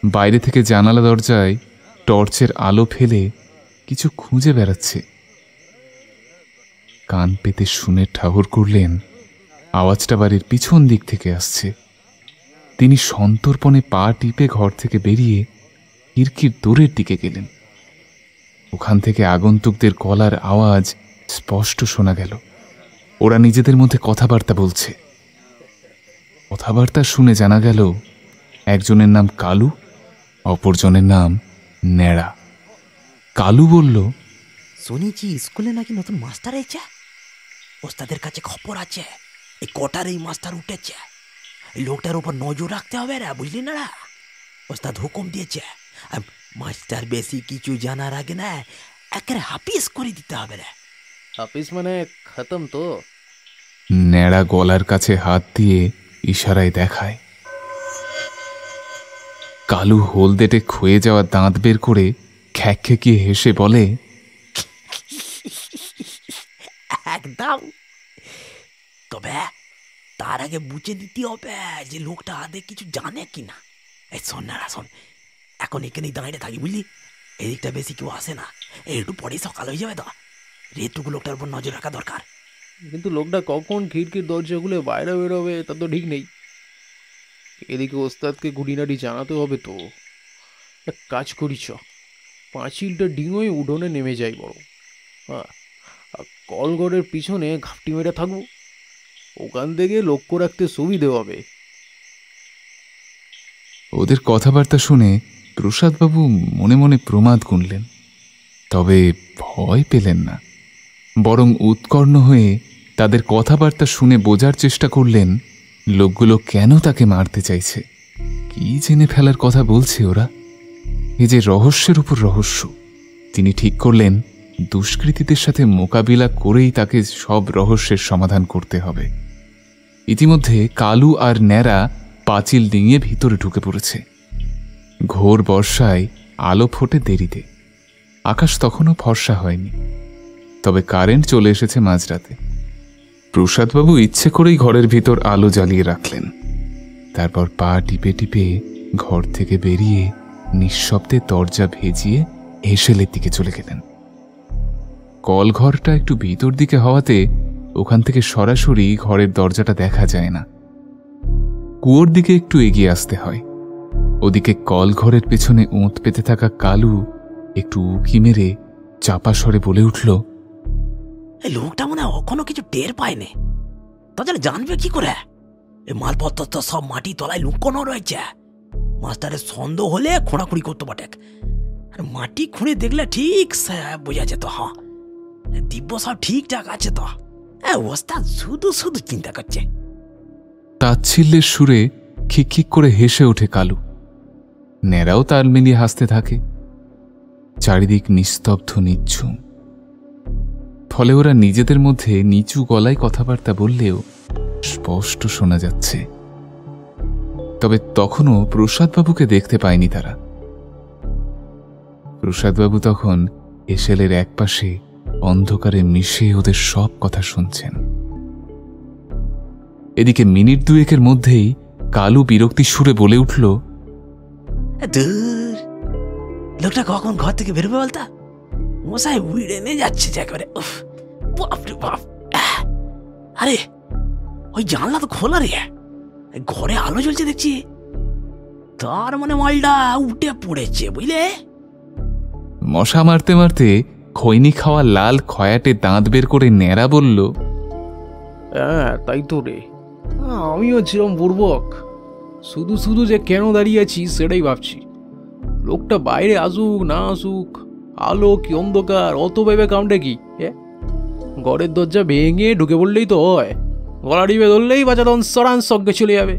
বাইরে থেকে জানালা দরজায় টর্চের আলো ফেলে কিছু খুঁজে বেড়াচ্ছে। কান পেতে শুনে ঠাহর করলেন আওয়াজটা বাড়ির পিছন দিক থেকে আসছে। তিনি সন্তর্পণে পা টিপে ঘর থেকে বেরিয়ে খিড়কির দূরের দিকে গেলেন। ওখান থেকে আগন্তুকদের গলার আওয়াজ স্পষ্ট শোনা গেল। ওরা নিজেদের মধ্যে কথাবার্তা বলছে। কথাবার্তা শুনে জানা গেল একজনের নাম কালু, অপরজনের নাম নেড়া। কালু বলল, শুনেছি স্কুলে নাকি নতুন মাস্টার এসেছে। ওস্তাদের কাছে খবর আছে এই কটার এই মাস্টার উঠেছে। এই লোকটার উপর নজর রাখতে হবে রে, বুঝলি না? ওস্তাদ হুকুম দিয়েছে মাস্টার বেশি কিছু জানার আগে না একেবারে হাফিজ করে দিতে হবে রে। হাফিজ মানে খতম তো? নেড়া গলার কাছে হাত দিয়ে ইশারায় দেখায়। কালু হলদেটে ক্ষয়ে যাওয়া দাঁত বের করে খ্যাঁকিয়ে হেসে বলে, একদম। তবে তার আগে বুঝে দিতে হবে যে লোকটা আদে কিছু জানে কিনা। এই শোন না, শোন, এখন এখানেই দাঁড়িয়ে থাকি, বুঝলি? এদিকটা বেশি কেউ আসে না, একটু পরেই সকাল হয়ে যাবে তো। রেতুকু লোকটার উপর নজর রাখা দরকার। কিন্তু লোকটা কখন খিড়কির দরজা খুলে বাইরে বেরোবে তা তো ঠিক নেই। এদিকে ওস্তাদকে গুড়িনাটি জানাতে হবে তো। এক কাজ করিস, পাঁচিলটা ডিঙোয় উঠোনে নেমে যাই বড়। হ্যাঁ, কলঘরের পিছনে ঘাপটি মেরে থাকবো, ওখান থেকে লক্ষ্য রাখতে সুবিধে হবে। ওদের কথাবার্তা শুনে প্রসাদবাবু মনে মনে প্রমাদ গুনলেন, তবে ভয় পেলেন না। বরং উৎকর্ণ হয়ে তাদের কথাবার্তা শুনে বোঝার চেষ্টা করলেন লোকগুলো কেন তাকে মারতে চাইছে। কি জেনে ফেলার কথা বলছে ওরা? এ যে রহস্যের উপর রহস্য। তিনি ঠিক করলেন দুষ্কৃতীদের সাথে মোকাবিলা করেই তাকে সব রহস্যের সমাধান করতে হবে। ইতিমধ্যে কালু আর ন্যাড়া পাঁচিল ডিঙিয়ে ভিতরে ঢুকে পড়েছে। ঘোর বর্ষায় আলো ফোটে দেরিতে, আকাশ তখনও ফর্সা হয়নি, তবে কারেন্ট চলে এসেছে মাঝরাতে। প্রসাদবাবু ইচ্ছে করেই ঘরের ভিতর আলো জ্বালিয়ে রাখলেন। তারপর পা টিপে টিপে ঘর থেকে বেরিয়ে নিঃশব্দে দরজা ভেজিয়ে হেসেলের দিকে চলে গেলেন। কলঘরটা একটু ভিতর দিকে হওয়াতে ওখান থেকে সরাসরি ঘরের দরজাটা দেখা যায় না। কুয়োর দিকে একটু এগিয়ে আসতে হয়। ওদিকে কলঘরের পেছনে ওঁত পেতে থাকা কালু একটু উঁকি মেরে চাপা স্বরে বলে উঠল, এই লোকটা মনে হয় এখনো কিছু টের পায়নি। তাহলে জানবে কি করে? এই মালপত্র তো সব মাটি তলায় লুকোনো রয়েছে। মাস্টারের সন্দেহ হলে খোঁড়াখুড়ি করতে পারে। আর মাটি খুঁড়ে দেখলে ঠিক বোঝা যেত হ্যাঁ দিব্য সব ঠিকঠাক আছে। তো ওস্তাদ শুধু শুধু চিন্তা করছে। তাচ্ছিল্যের সুরে খিকখিক করে হেসে ওঠে কালু। ন্যাড়াও তাল মিলিয়ে হাসতে থাকে। চারিদিক নিস্তব্ধ নিঝুম। ফলে ওরা নিজেদের মধ্যে নিচু গলায় কথাবার্তা বললেও স্পষ্ট শোনা যাচ্ছে। তবে তখনও প্রসাদবাবুকে দেখতে পায়নি তারা। প্রসাদবাবু তখন এসেলের একপাশে অন্ধকারে মিশে ওদের সব কথা শুনছেন। এদিকে মিনিট দুয়েকের মধ্যেই কালু বিরক্তি সুরে বলে উঠল, দূর লোকটা কখন ঘর থেকে বেরোবে বলতা? মশাই উড়ে নিয়ে যাচ্ছে যে একেবারে। বাপরে বাপ! আরে ওই জানলা তো খোলা রে, ঘরে আলো জ্বলছে দেখছি। তার মানে মালটা উঠে পড়েছে বুঝলে। মশা মারতে মারতে খৈনি খাওয়া লাল খয়াটে দাঁত বের করে ন্যাড়া বলল, হ্যাঁ তাই তো রে, আমিও ছিলাম বুর্বক। শুধু শুধু যে কেন দাঁড়িয়ে আছি সেটাই ভাবছি। লোকটা বাইরে আসুক না আসুক, আলো কি অন্ধকার অত ভেবে কামটা কি? ঘরের দরজা ভেঙে ঢুকে পড়লেই তো হয়। গলা ডিবে ধরলেই বাচ্চা তখন সরান সজ্ঞে চলে যাবে।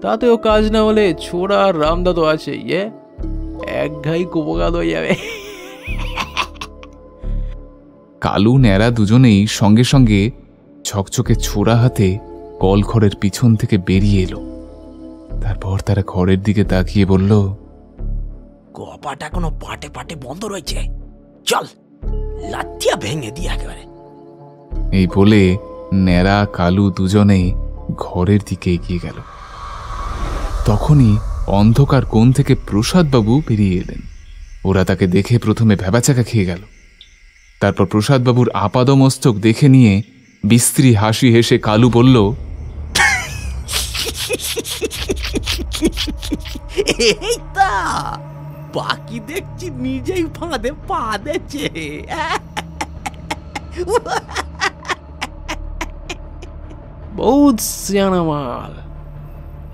তাতেও কাজ না হলে ছোড়া আর রামদা তো আছে, এক ঘাই কোপকাত হয়ে যাবে। কালু ন্যাড়া দুজনেই সঙ্গে সঙ্গে ঝকঝকে ছোড়া হাতে কলঘরের পিছন থেকে বেরিয়ে এলো। তারপর তারা ঘরের দিকে তাকিয়ে বলল, কপাটা কোনো পাটে পাটে বন্ধ রয়েছে, চল লাথিয়া ভেঙে দিয়ে একেবারে। এই বলে ন্যাড়া কালু দুজনেই ঘরের দিকে এগিয়ে গেল। তখনই অন্ধকার কোণ থেকে প্রসাদবাবু বেরিয়ে এলেন। ওরা তাকে দেখে প্রথমে ভ্যাবাচাকা খেয়ে গেল। তারপর প্রসাদবাবুর আপাদমস্তক দেখে নিয়ে বিস্ত্রী হাসি হেসে কালু বলল, এই তা বাকি দেখছি নিজেই ফাঁদে পা দিচ্ছে। বহুত সিয়ানা মাল,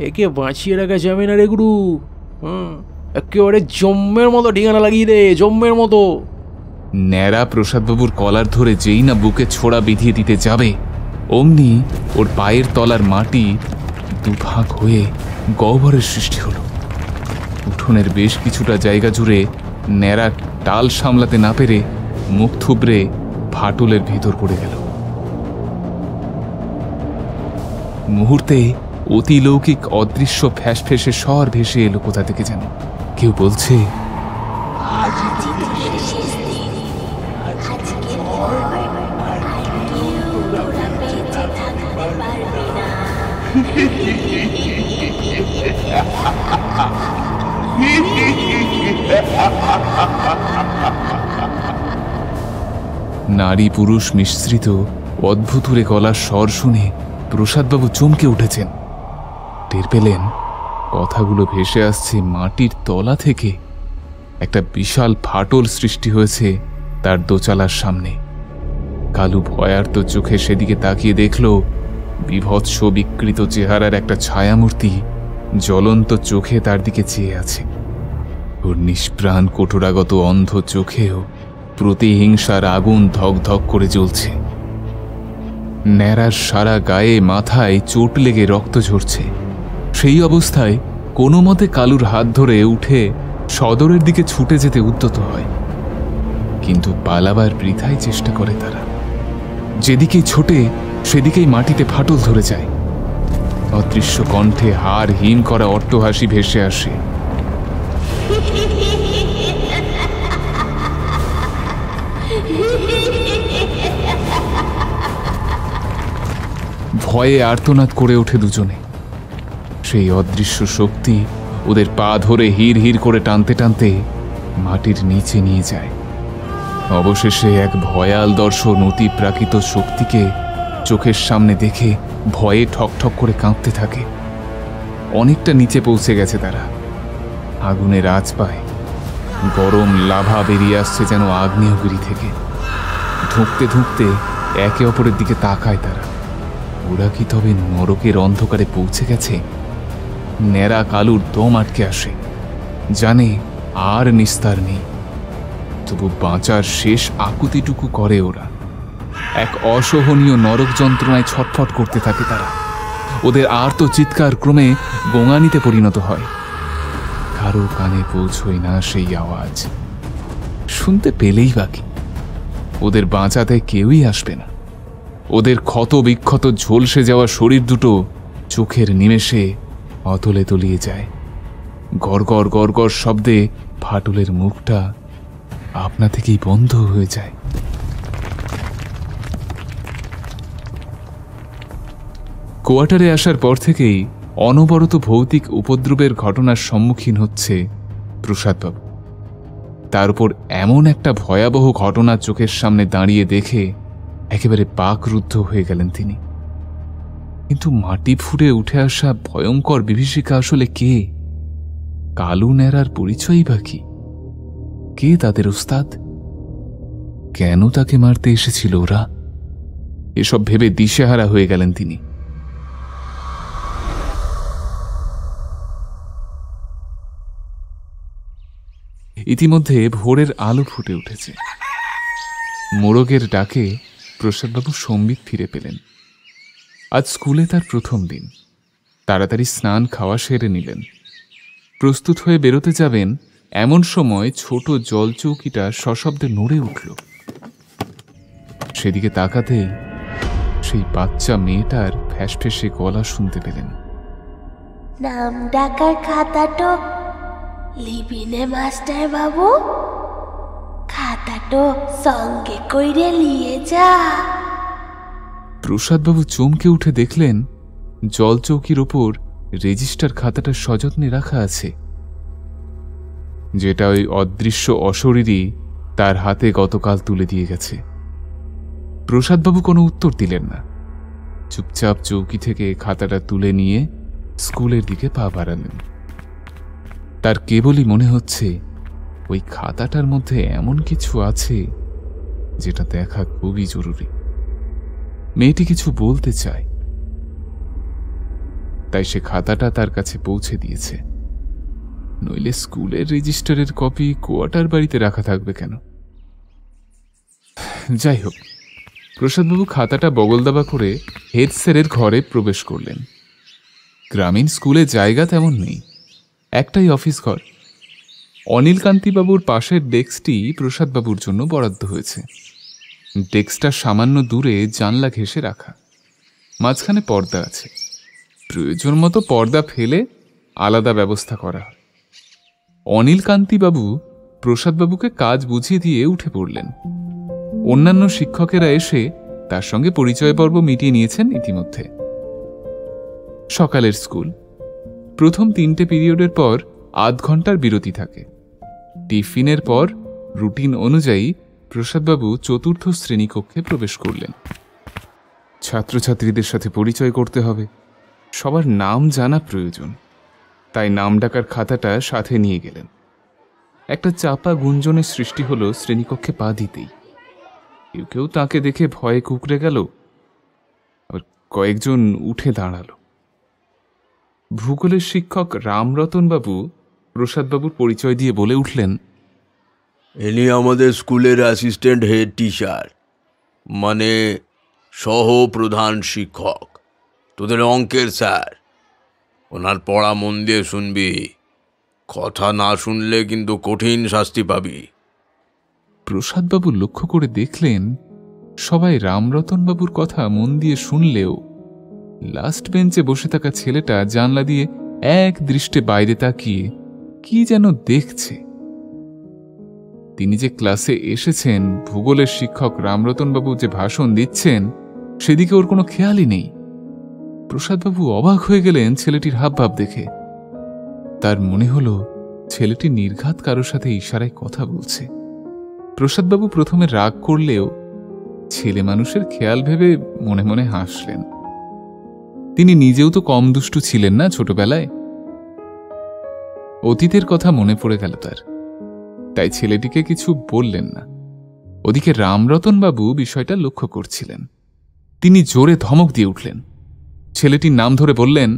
একে বাঁচিয়ে রাখা যাবে না রে গুরু। একেবারে জম্মের মতো ঠিকানা লাগিয়ে দে, জম্মের মতো। ন্যাড়া প্রসাদবাবুর কলার ধরে যেই না বুকে ছোড়া বিধিয়ে দিতে যাবে, অমনি ওর পায়ের তলার মাটি দুভাগ হয়ে গহ্বরের সৃষ্টি হলো। উঠোনের বেশ কিছুটা জায়গা জুড়ে ন্যাড়া টাল সামলাতে না পেরে মুখ থুবড়ে ফাটলের ভিতর পড়ে গেল। মুহূর্তে অতিলৌকিক অদৃশ্য ফ্যাসফেসে স্বর ভেসে এলো কোথা থেকে যেন। কেউ বলছে, নারী পুরুষ মিশ্রিত অদ্ভুতুরে গলার স্বর শুনে প্রসাদবাবু চমকে উঠেছেন। টের পেলেন কথাগুলো ভেসে আসছে মাটির তলা থেকে। একটা বিশাল ফাটল সৃষ্টি হয়েছে তার দোচালার সামনে। কালু ভয়ার্ত চোখে সেদিকে তাকিয়ে দেখল বিভৎস বিকৃত চেহারার একটা ছায়ামূর্তি জ্বলন্ত চোখে তার দিকে চেয়ে আছে। ওর নিষ্প্রাণ কঠোরাগত অন্ধ চোখেও প্রতিহিংসার আগুন ধক ধক করে জ্বলছে। ন্যাড়ার সারা গায়ে মাথায় চোট লেগে রক্ত ঝরছে। সেই অবস্থায় কোনো মতে কালুর হাত ধরে উঠে সদরের দিকে ছুটে যেতে উদ্যত হয়, কিন্তু পালাবার বৃথাই চেষ্টা করে তারা। যেদিকেই ছোটে সেদিকেই মাটিতে ফাটল ধরে যায়। অদৃশ্য কণ্ঠে হাড় হিম করা অট্টহাসি ভেসে আসে। ভয়ে আর্তনাদ করে ওঠে দুজনে। সেই অদৃশ্য শক্তি ওদের পা ধরে হির হির করে টানতে টানতে মাটির নিচে নিয়ে যায়। অবশেষে এক ভয়াল দর্শন অতিপ্রাকৃত শক্তিকে চোখের সামনে দেখে ভয়ে ঠকঠক করে কাঁপতে থাকে। অনেকটা নিচে পৌঁছে গেছে তারা। আগুনের আঁচ পায়, গরম লাভা বেরিয়ে আসছে যেন আগ্নেয়গিরি থেকে। ধুঁকতে ধুঁকতে একে অপরের দিকে তাকায় তারা। ওরা কি তবে নরকের অন্ধকারে পৌঁছে গেছে? ন্যাড়া কালুর দম আটকে আসে, জানে আর নিস্তার নেই। তবু বাঁচার শেষ আকুতিটুকু করে ওরা। এক অসহনীয় নরক যন্ত্রণায় ছটফট করতে থাকে তারা। ওদের আর্ত চিৎকার ক্রমে গোঙানিতে পরিণত হয়। কারো কানে পৌঁছয় না সেই আওয়াজ। শুনতে পেলেই বাকি, ওদের বাঁচাতে কেউই আসবে না। ওদের ক্ষত বিক্ষত ঝলসে যাওয়া শরীর দুটো চোখের নিমেষে অতলে তলিয়ে যায়। গড়গড় গড়গড় শব্দে ফাটলের মুখটা আপনা থেকেই বন্ধ হয়ে যায়। কোয়ার্টারে আসার পর থেকেই অনবরত ভৌতিক উপদ্রবের ঘটনার সম্মুখীন হচ্ছে প্রসাদবাবু। তার উপর এমন একটা ভয়াবহ ঘটনা চোখের সামনে দাঁড়িয়ে দেখে একেবারে বাকরুদ্ধ হয়ে গেলেন তিনি। কিন্তু মাটি ফুঁড়ে উঠে আসা ভয়ঙ্কর বিভীষিকা আসলে কে? কালু ন্যাড়ার পরিচয়ই বা কি? কে তাদের ওস্তাদ? কেন তাকে মারতে এসেছিল ওরা? এসব ভেবে দিশেহারা হয়ে গেলেন তিনি। ইতিমধ্যে ভোরের আলো ফুটে উঠেছে। মোরগের ডাকে প্রসাদবাবু সম্বিত ফিরে পেলেন। আজ স্কুলে তার প্রথম দিন। তাড়াতাড়ি স্নান খাওয়া সেরে নিলেন। প্রস্তুত হয়ে বেরোতে যাবেন এমন সময় ছোট জলচৌকিটা সশব্দে নড়ে উঠল। সেদিকে তাকাতেই সেই বাচ্চা মেয়েটার ফ্যাসফেসে গলা শুনতে পেলেন। নাম ডাকার খাতাটো লিবিনে মাস্টার বাবু, খাতাটো সঙ্গে কইরে নিয়ে যা। প্রসাদবাবু চমকে উঠে দেখলেন জলচৌকির ওপর রেজিস্টার খাতাটা সযত্নে রাখা আছে, যেটা ওই অদৃশ্য অশরীরই তার হাতে গতকাল তুলে দিয়ে গেছে। প্রসাদবাবু কোনো উত্তর দিলেন না। চুপচাপ চৌকি থেকে খাতাটা তুলে নিয়ে স্কুলের দিকে পা বাড়ালেন। তার কেবলই মনে হচ্ছে ওই খাতাটার মধ্যে এমন কিছু আছে যেটা দেখা খুবই জরুরি। মেয়েটি কিছু বলতে চায়, তাই সে খাতাটা তার কাছে পৌঁছে দিয়েছে। নইলে স্কুলের রেজিস্টারের কপি কোয়ার্টার বাড়িতে রাখা থাকবে কেন? যাই হোক, প্রসাদবাবু খাতাটা বগলদাবা করে হেড স্যারের ঘরে প্রবেশ করলেন। গ্রামীণ স্কুলে জায়গা তেমন নেই, একটাই অফিস ঘর। অনিলকান্তিবাবুর পাশের ডেস্কটি প্রসাদবাবুর জন্য বরাদ্দ হয়েছে। ডেস্কটা সামান্য দূরে জানলা ঘেঁষে রাখা, মাঝখানে পর্দা আছে। প্রয়োজন মতো পর্দা ফেলে আলাদা ব্যবস্থা করা হয়। অনিলকান্তিবাবু প্রসাদবাবুকে কাজ বুঝিয়ে দিয়ে উঠে পড়লেন। অন্যান্য শিক্ষকেরা এসে তার সঙ্গে পরিচয় পর্ব মিটিয়ে নিয়েছেন ইতিমধ্যে। সকালের স্কুল। প্রথম 3টে পিরিয়ডের পর আধ ঘন্টার বিরতি থাকে। টিফিনের পর রুটিন অনুযায়ী প্রসাদবাবু চতুর্থ শ্রেণীকক্ষে প্রবেশ করলেন। ছাত্রছাত্রীদের সাথে পরিচয় করতে হবে, সবার নাম জানা প্রয়োজন। তাই নাম ডাকার খাতাটা সাথে নিয়ে গেলেন। একটা চাপা গুঞ্জনের সৃষ্টি হলো শ্রেণীকক্ষে পা দিতেই। কেউ কেউ তাকে দেখে ভয়ে কুঁকড়ে গেল, আবার কয়েকজন উঠে দাঁড়ালো। ভূগোলের শিক্ষক রামরতনবাবু প্রসাদবাবুর পরিচয় দিয়ে বলে উঠলেন, ইনি আমাদের স্কুলের অ্যাসিস্ট্যান্ট হেড টিচার, মানে সহ প্রধান শিক্ষক, তোদের অঙ্কের স্যার। ওনার পড়া মন দিয়ে শুনবি, কথা না শুনলে কিন্তু কঠিন শাস্তি পাবি। প্রসাদবাবু লক্ষ্য করে দেখলেন সবাই রামরতনবাবুর কথা মন দিয়ে শুনলেও লাস্ট বেঞ্চে বসে থাকা ছেলেটা জানলা দিয়ে এক দৃষ্টে বাইরে তাকিয়ে কি যেন দেখছে। তিনি যে ক্লাসে এসেছেন, ভূগোলের শিক্ষক রামরতনবাবু যে ভাষণ দিচ্ছেন, সেদিকে ওর কোনো খেয়ালই নেই। প্রসাদবাবু অবাক হয়ে গেলেন ছেলেটির হাবভাব দেখে। তার মনে হলো ছেলেটি নির্ঘাত কারোর সাথে ইশারায় কথা বলছে। প্রসাদবাবু প্রথমে রাগ করলেও ছেলে মানুষের খেয়াল ভেবে মনে মনে হাসলেন। তিনি নিজেও তো কম দুষ্টু ছিলেন না ছোটবেলায়। অতীতের কথা মনে পড়ে গেল তার। তাই ছেলেটিকে কিছু বললেন না। ওদিকে রামরতনবাবু বিষয়টা লক্ষ্য করছিলেন। তিনি জোরে ধমক দিয়ে উঠলেন। ছেলেটির নাম ধরে বললেন,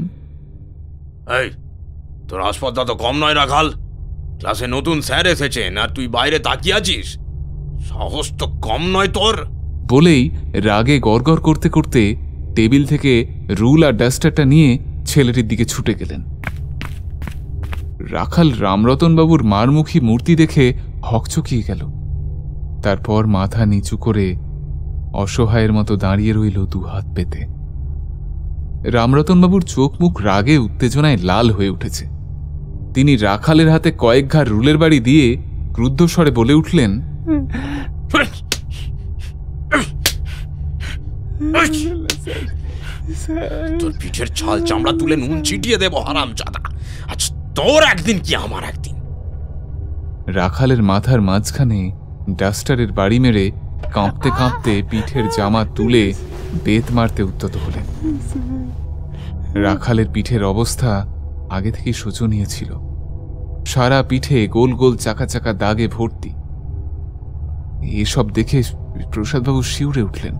এই, তোর আসপদ্দা তো কম নয় রাখাল। ক্লাসে নতুন স্যার এসেছেন আর তুই বাইরে তাকিয়ে আছিস? সাহস তো কম নয় তোর। বলেই রাগে গড়গড় করতে করতে টেবিল থেকে রুল আর ডাস্টারটা নিয়ে ছেলেটির দিকে ছুটে গেলেন। রাখাল রামরতনবাবুর মারমুখী মূর্তি দেখে হকচকিয়ে গেল। তারপর মাথা নিচু করে অসহায়ের মতো দাঁড়িয়ে রইল দুহাত পেতে। রামরতনবাবুর চোখ মুখ রাগে উত্তেজনায় লাল হয়ে উঠেছে। তিনি রাখালের হাতে কয়েক ঘা রুলের বাড়ি দিয়ে ক্রুদ্ধস্বরে বলে উঠলেন, তোর পিঠের ছাল চামড়া তুলে নুন ছিটিয়ে দেব হারামজাদা। আজ তোর একদিন কি আমার একদিন। রাখালের মাথার মাঝখানে ডাস্টারের বাড়ি মেরে কাঁপতে কাঁপতে পিঠের জামা তুলে বেত মারতে উদ্যত হলেন। রাখালের পিঠের অবস্থা আগে থেকেই শোচনীয় ছিল। সারা পিঠে গোল গোল চাকা চাকা দাগে ভর্তি। এসব দেখে প্রসাদবাবু শিউরে উঠলেন।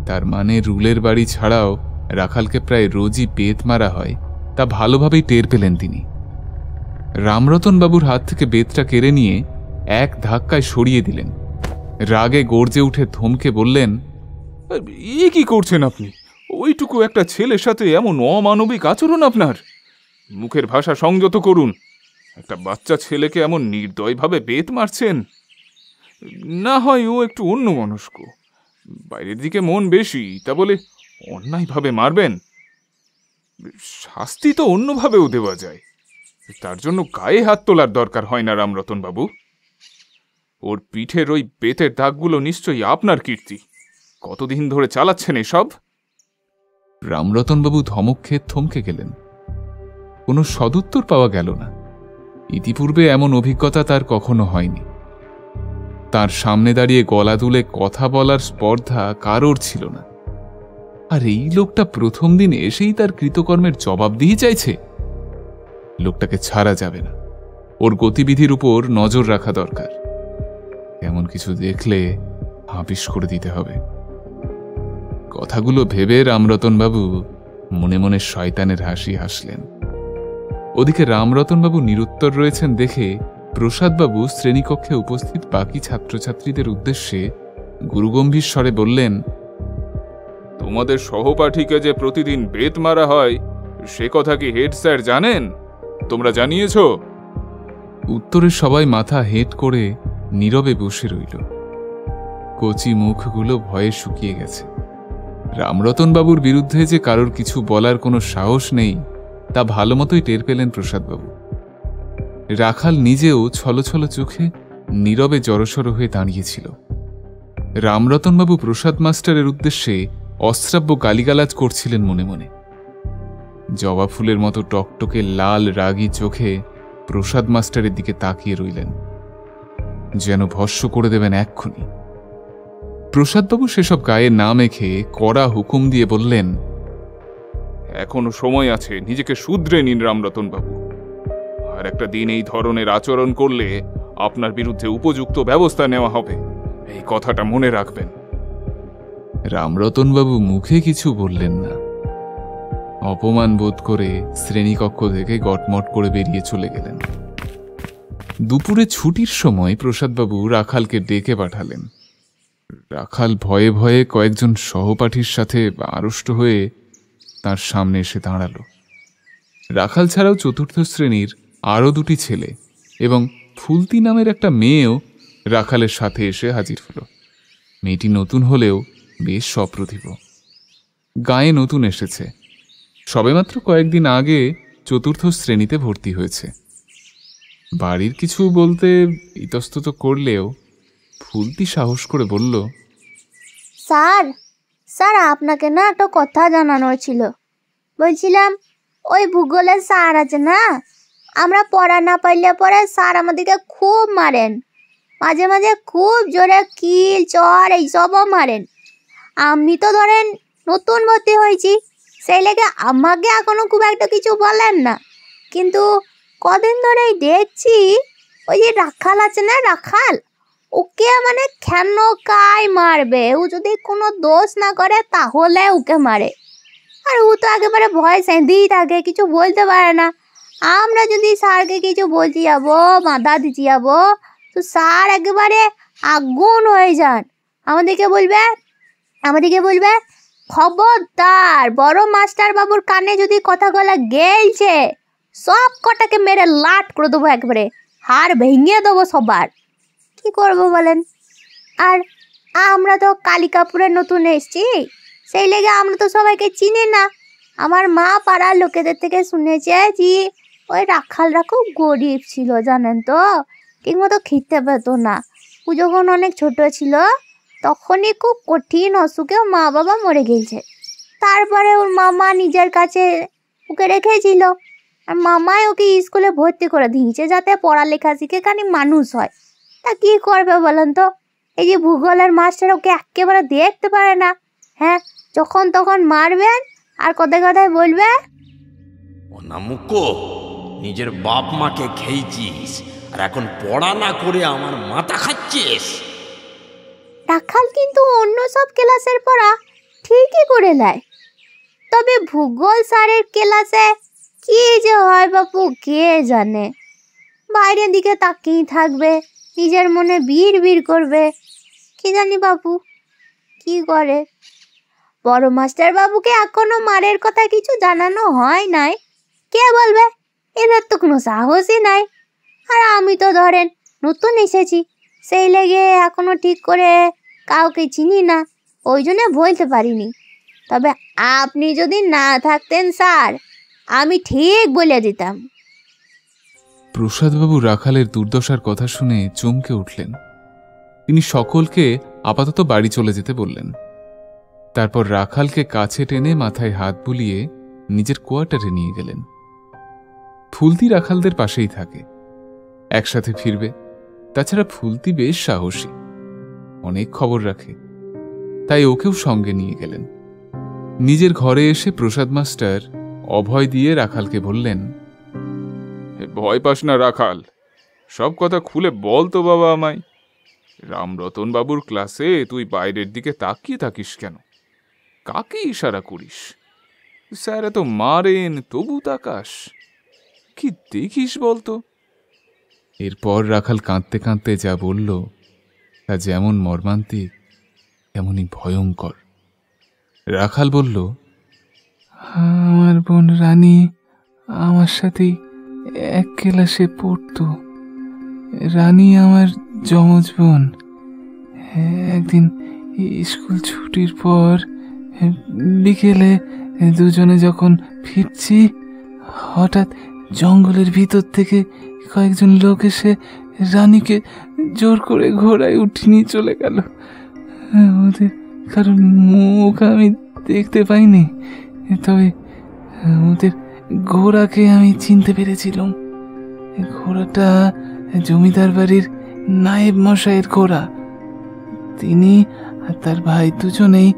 তার মানে রুলের বাড়ি ছাড়াও রাখালকে প্রায় রোজই বেত মারা হয়, তা ভালোভাবেই টের পেলেন তিনি। রামরতনবাবুর হাত থেকে বেতটা কেড়ে নিয়ে এক ধাক্কায় সরিয়ে দিলেন। রাগে গর্জে উঠে থমকে বললেন, এ কি করছেন আপনি? ওইটুকু একটা ছেলের সাথে এমন অমানবিক আচরণ আপনার? মুখের ভাষা সংযত করুন। একটা বাচ্চা ছেলেকে এমন নির্দয়ভাবে বেত মারছেন। না হয় ও একটু অন্যমনস্ক, বাইরের দিকে মন বেশি, তা বলে অন্যায়ভাবে মারবেন? শাস্তি তো অন্যভাবেও দেওয়া যায়, তার জন্য গায়ে হাত তোলার দরকার হয় না রামরতনবাবু। ওর পিঠের ওই বেতের দাগগুলো নিশ্চয়ই আপনার কীর্তি। কতদিন ধরে চালাচ্ছেন এসব? রামরতনবাবু ধমক খেয়ে থমকে গেলেন। কোনো সদুত্তর পাওয়া গেল না। ইতিপূর্বে এমন অভিজ্ঞতা তার কখনো হয়নি। তার সামনে দাঁড়িয়ে গলা তুলে কথা বলার স্পর্ধা কারোর ছিল না। আর এই লোকটা প্রথম দিন এসেই তার কৃতকর্মের জবাবদিহি চাইছে। লোকটাকে ছাড়া যাবে না, ওর গতিবিধির উপর নজর রাখা দরকার। এমন কিছু দেখলে হাপিস করে দিতে হবে। কথাগুলো ভেবে রামরতনবাবু মনে মনে শয়তানের হাসি হাসলেন। ওদিকে রামরতনবাবু নিরুত্তর রয়েছেন দেখে প্রসাদবাবু শ্রেণীকক্ষে উপস্থিত বাকি ছাত্রছাত্রীদের উদ্দেশ্যে গুরুগম্ভীর স্বরে বললেন, তোমাদের সহপাঠীকে যে প্রতিদিন বেত মারা হয় সে কথা কি হেড স্যার জানেন? তোমরা জানিয়েছ? উত্তরে সবাই মাথা হেঁট করে নীরবে বসে রইল। কচি মুখগুলো ভয়ে শুকিয়ে গেছে। রামরতনবাবুর বিরুদ্ধে যে কারোর কিছু বলার কোনো সাহস নেই তা ভালো মতোই টের পেলেন প্রসাদবাবু। রাখাল নিজেও ছলছল চোখে নীরবে জড়সড় হয়ে দাঁড়িয়েছিল। রামরতনবাবু প্রসাদ মাস্টারের উদ্দেশ্যে অশ্রাব্য গালিগালাজ করছিলেন মনে মনে। জবা ফুলের মতো টকটকে লাল রাগী চোখে প্রসাদ মাস্টারের দিকে তাকিয়ে রইলেন, যেন ভস্ম করে দেবেন এক্ষুনি। প্রসাদবাবু সেসব গায়ে না মেখে কড়া হুকুম দিয়ে বললেন, এখনো সময় আছে, নিজেকে শুধরে নিন রামরতনবাবু। আর একটা দিন এই ধরনের আচরণ করলে আপনার বিরুদ্ধে উপযুক্ত ব্যবস্থা নেওয়া হবে, এই কথাটা মনে রাখবেন। রামরতনবাবু মুখে কিছু বললেন না। অপমান বোধ করে শ্রেণীকক্ষ থেকে গটমট করে বেরিয়ে চলে গেলেন। দুপুরে ছুটির সময় প্রসাদবাবু রাখালকে ডেকে পাঠালেন। রাখাল ভয়ে ভয়ে কয়েকজন সহপাঠীর সাথে আড়ষ্ট হয়ে তার সামনে এসে দাঁড়াল। রাখাল ছাড়াও চতুর্থ শ্রেণীর আরও দুটি ছেলে এবং ফুলতি নামের একটা মেয়েও রাখালের সাথে এসে হাজির হল। মেয়েটি নতুন হলেও বেশ সপ্রতিভ। গায়ে নতুন এসেছে, সবেমাত্র কয়েকদিন আগে চতুর্থ শ্রেণীতে ভর্তি হয়েছে। বাড়ির কিছু বলতে ইতস্তত করলেও ফুলতি সাহস করে বলল, স্যার স্যার আপনাকে না একটা কথা জানানোর ছিল। বলছিলাম ওই ভূগোলের স্যার আছে না, আমরা পড়া না পারলে পরে স্যার আমাদেরকে খুব মারেন, মাঝে মাঝে খুব জোরে কিল চর এইসবও মারেন। আমি তো ধরেন নতুন ভর্তি হয়েছি, সেই লেগে আমাকে এখনো খুব একটা কিছু বলেন না, কিন্তু কদিন ধরেই দেখছি ওই যে রাখাল আছে না, রাখাল, ওকে মানে কেন কাই মারবে? ও যদি কোনো দোষ না করে তাহলে ওকে মারে। আর ও তো একেবারে ভয় সেঁধেই থাকে, কিছু বলতে পারে না। আমরা যদি স্যারকে কিছু বলতে যাবো, বাধা দিতে যাবো, তো স্যার একেবারে আগুন হয়ে যান। আমাদেরকে বলবে খবরদার, বড় মাস্টার বাবুর কানে যদি কথাগুলো গেলছে সব কটাকে মেরে লাট করে দেবো, একবারে হাড় ভেঙে দেবো সবার। কি করবো বলেন? আর আমরা তো কালিকাপুরে নতুন এসছি, সেই লেগে আমরা তো সবাইকে চিনি না। আমার মা পাড়ার লোকেদের থেকে শুনেছে যে ওই রাখালরা খুব গরিব ছিল, জানেন তো, ঠিকমতো খেতে পেত না। ও যখন অনেক ছোট ছিল তখনই খুব কঠিন অসুখে মা বাবা মরে গেছে। তারপরে ওর মামা নিজের কাছে ওকে রেখেছিল, আর মামাই ওকে স্কুলে ভর্তি করে দিয়েছে যাতে পড়ালেখা শিখে খানি মানুষ হয়। তা কি করবে বলেন তো? এই যে ভূগোলের মাস্টার ওকে একেবারে দেখতে পারে না। হ্যাঁ, যখন তখন মারবেন আর কথায় কথায় বলবে, অনামুকো, নিজের বাপ মাকে খেয়েছিস আর এখন পড়া না করে আমার মাথা খাচ্ছিস। রাখাল কিন্তু অন্য সব ক্লাসের পড়া ঠিকই করে নেয়, তবে ভূগোল স্যারের ক্লাসে কি যে হয় বাপু কে জানে। বাইরের দিকে তাকিয়ে থাকবে, নিজের মনে বিড় করবে, কি জানি বাপু কি করে। বড় মাস্টার বাবুকে এখনো মারের কথা কিছু জানানো হয় নাই। কে বলবে? এদের তো কোনো সাহসই নাই। আর আমি তো ধরেন নতুন এসেছি, সেই লেগে এখনো ঠিক করে কাউকে চিনি না, ওই জন্য বলতে পারিনি। তবে আপনি যদি না থাকতেন স্যার, আমি ঠিক বলে দিতাম। প্রসাদবাবু রাখালের দুর্দশার কথা শুনে চমকে উঠলেন। তিনি সকলকে আপাতত বাড়ি চলে যেতে বললেন। তারপর রাখালকে কাছে টেনে মাথায় হাত বুলিয়ে নিজের কোয়ার্টারে নিয়ে গেলেন। ফুলতি রাখালদের পাশেই থাকে, একসাথে ফিরবে। তাছাড়া ফুলতি বেশ সাহসী, অনেক খবর রাখে, তাই ওকেও সঙ্গে নিয়ে গেলেন। নিজের ঘরে এসে প্রসাদ মাস্টার অভয় দিয়ে রাখালকে বললেন, ভয় পাস না রাখাল, সব কথা খুলে বল তো বাবা আমায়। রামরতন বাবুর ক্লাসে তুই বাইরের দিকে তাকিয়ে থাকিস কেন? কাকে ইশারা করিস? স্যার এত মারেন তবু তাকাস, কি দেখিস বলতো? এরপর রাখাল কাঁদতে কাঁদতে যা বলল তা যেমন মর্মান্তিক তেমনই ভয়ঙ্কর। রাখাল বলল, আমার বোন রানী আমার সাথে এক ক্লাসে পড়তো। রানী আমার যমজ বোন। একদিন স্কুল ছুটির পর বিকেলে দুজনে যখন ফিরছি, হঠাৎ জঙ্গলের ভিতর থেকে কয়েকজন লোক এসে রানীকে জোর করে ঘোড়ায় উঠিয়ে নিয়ে চলে গেল। ওদের কারণ মুখ আমি দেখতে পাইনি, তবে ওদের ঘোড়াকে আমি চিনতে পেরেছিলাম। ঘোড়াটা জমিদার বাড়ির নায়েব মশাইয়ের ঘোড়া। তিনি আর তার ভাই দুজনেই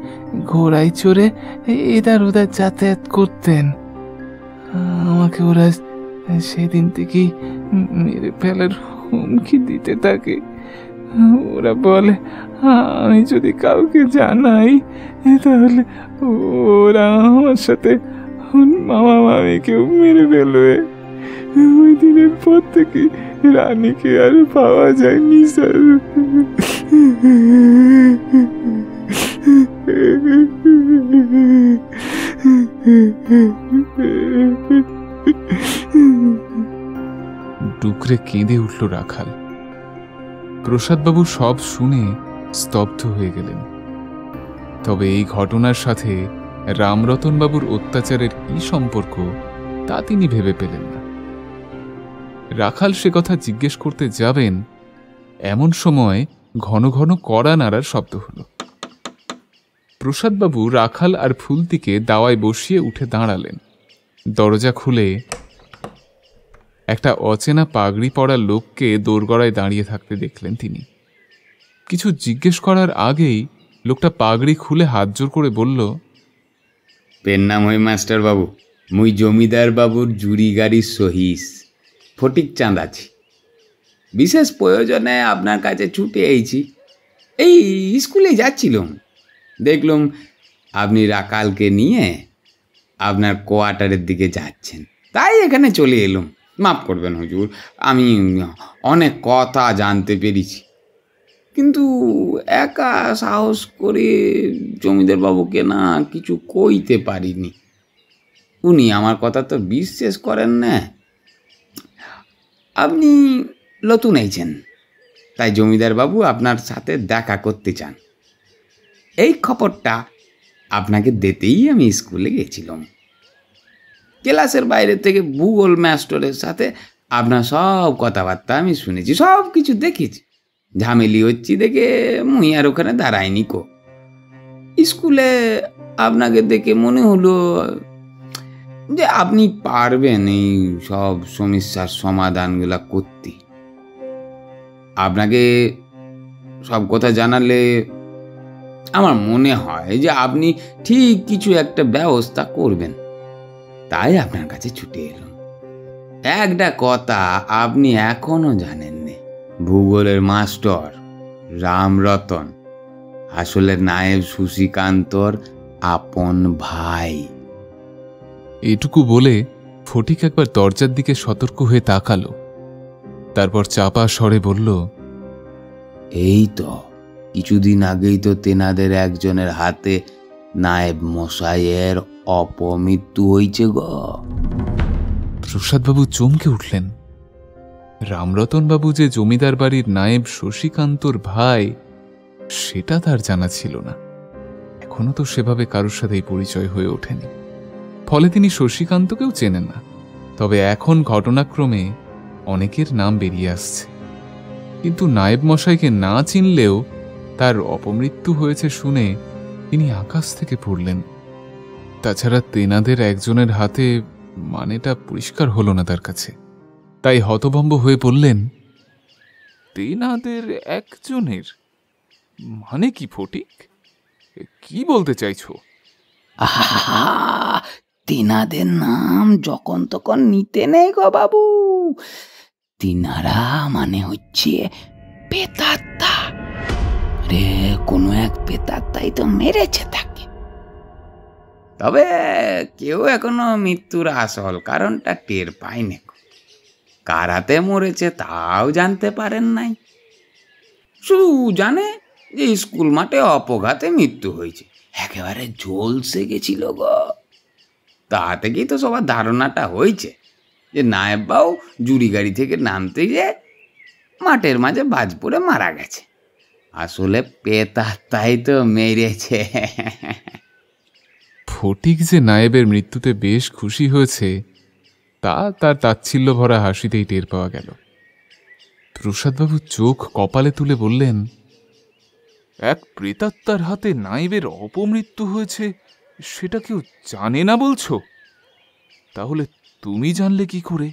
ঘোড়ায় চড়ে এদার ওদার যাতায়াত করতেন। আমাকে ওরা সেদিন থেকেই মেরে ফেলার হুমকি দিতে থাকে। ওরা বলে আমি যদি কাউকে জানাই তাহলে ওরা আমার সাথে মামা মামিকেও মেরে ফেলবে। ওই দিনের পর থেকে রানীকে আর পাওয়া যায়নি স্যার। ডুকরে কেঁদে উঠল রাখাল। প্রসাদবাবু সব শুনে স্তব্ধ হয়ে গেলেন। তবে এই ঘটনার সাথে রামরতনবাবুর অত্যাচারের কি সম্পর্ক তা তিনি ভেবে পেলেন না। রাখাল সে কথা জিজ্ঞেস করতে যাবেন, এমন সময় ঘন ঘন কড়া নাড়ার শব্দ হল। প্রসাদবাবু রাখাল আর ফুলতিকে দাওয়ায় বসিয়ে উঠে দাঁড়ালেন। দরজা খুলে একটা অচেনা পাগড়ি পরা লোককে দোরগড়ায় দাঁড়িয়ে থাকতে দেখলেন তিনি। কিছু জিজ্ঞেস করার আগেই লোকটা পাগড়ি খুলে হাত জোর করে বলল, পেন নাম হই মাস্টার বাবু, মুই জমিদার বাবুর জুড়ি গাড়ির সহিস ফটিক চাঁদ আছি। বিশেষ প্রয়োজনে আপনার কাছে ছুটে এসেছি। এই স্কুলে যাচ্ছিলাম, দেখলাম আপনি রাখালকে নিয়ে আপনার কোয়ার্টারের দিকে যাচ্ছেন, তাই এখানে চলে এলাম। মাফ করবেন হুজুর, আমি অনেক কথা জানতে পেরেছি, কিন্তু একা সাহস করে জমিদার বাবুকে না কিছু কইতে পারিনি। উনি আমার কথা তো বিশ্বাস করেন না। আপনি নতুন আইছেন, তাই জমিদার বাবু আপনার সাথে দেখা করতে চান। এই খবরটা আপনাকে দিতেই আমি স্কুলে গেছিলাম। ক্লাসের বাইরে থেকে ভূগোল মাস্টারের সাথে আপনার সব কথাবার্তা আমি শুনেছি, সব কিছু দেখেছি। ঝামেলি হচ্ছি দেখে মুই আর ওখানে দাঁড়াইনি কো। স্কুলে আপনাকে দেখে মনে হলো যে আপনি পারবেন এই সব সমস্যার সমাধানগুলো করতে। আপনাকে সব কথা জানালে আমার মনে হয় যে আপনি ঠিক কিছু একটা ব্যবস্থা করবেন, তাই আপনার কাছে ছুটে এলাম। একটা কথা আপনি এখনো জানেননি, ভূগোলের মাস্টার রামরতন আসলে নায়েব শশীকান্তর আপন ভাই। এটুকু বলে ফটিক একবার দরজার দিকে সতর্ক হয়ে তাকালো, তারপর চাপা স্বরে বলল, এই তো কিছুদিন আগেই তো তেনাদের একজনের হাতে নায়েব মশাইয়ের অপমৃত্যু হয়েছে গো। প্রসাদবাবু চমকে উঠলেন। রামরতনবাবু যে জমিদার বাড়ির নায়েব শশীকান্তর ভাই, সেটা তার জানা ছিল না। এখনো তো সেভাবে কারোর সাথেই পরিচয় হয়ে ওঠেনি, ফলে তিনি শশীকান্তকেও চেনেন না। তবে এখন ঘটনাক্রমে অনেকের নাম বেরিয়ে আসছে, কিন্তু নায়েব মশাইকে না চিনলেও তার অপমৃত্যু হয়েছে শুনে তিনি আকাশ থেকে পড়লেন। তাছাড়া তেনাদের একজনের হাতে মানেটা পরিষ্কার হলো না তার কাছে, তাই হতভম্ব হয়ে বললেন, তেনাদের একজনের মানে কি ফটিক? কি বলতে চাইছো? আহা, তিনাদের নাম যখন তখন নিতে নেই গো বাবু। তিনারা মানে হচ্ছে পেতাত্তা। রে কোনো এক পেতাত্তাই তো মেরেছে তাকে। তবে কেউ এখনো মৃত্যুর আসল কারণটা টের পায়নি। কার হাতে মরেছে তাও জানতে পারেন নাই, শুধু জানে যে স্কুল মাঠে অপঘাতে মৃত্যু হয়েছে। একেবারে ঝলসে গেছিল গো। তা থেকেই তো সবার ধারণাটা হয়েছে যে নায়েব বাবু জুড়ি গাড়ি থেকে নামতে গিয়ে মাঠের মাঝে বাজ পড়ে মারা গেছে। আসলে পেতাত্তাই তো মেরেছে। ফটিক যে নায়েবের মৃত্যুতে বেশ খুশি হয়েছে তা তার তাচ্ছিল্য ভরা হাসিতেই টের পাওয়া গেল। প্রসাদবাবু চোখ কপালে তুলে বললেন, এক প্রেতাত্মার হাতে নায়েবের অপমৃত্যু হয়েছে সেটা কেউ জানে না বলছো? তাহলে তুমি জানলে কি করে?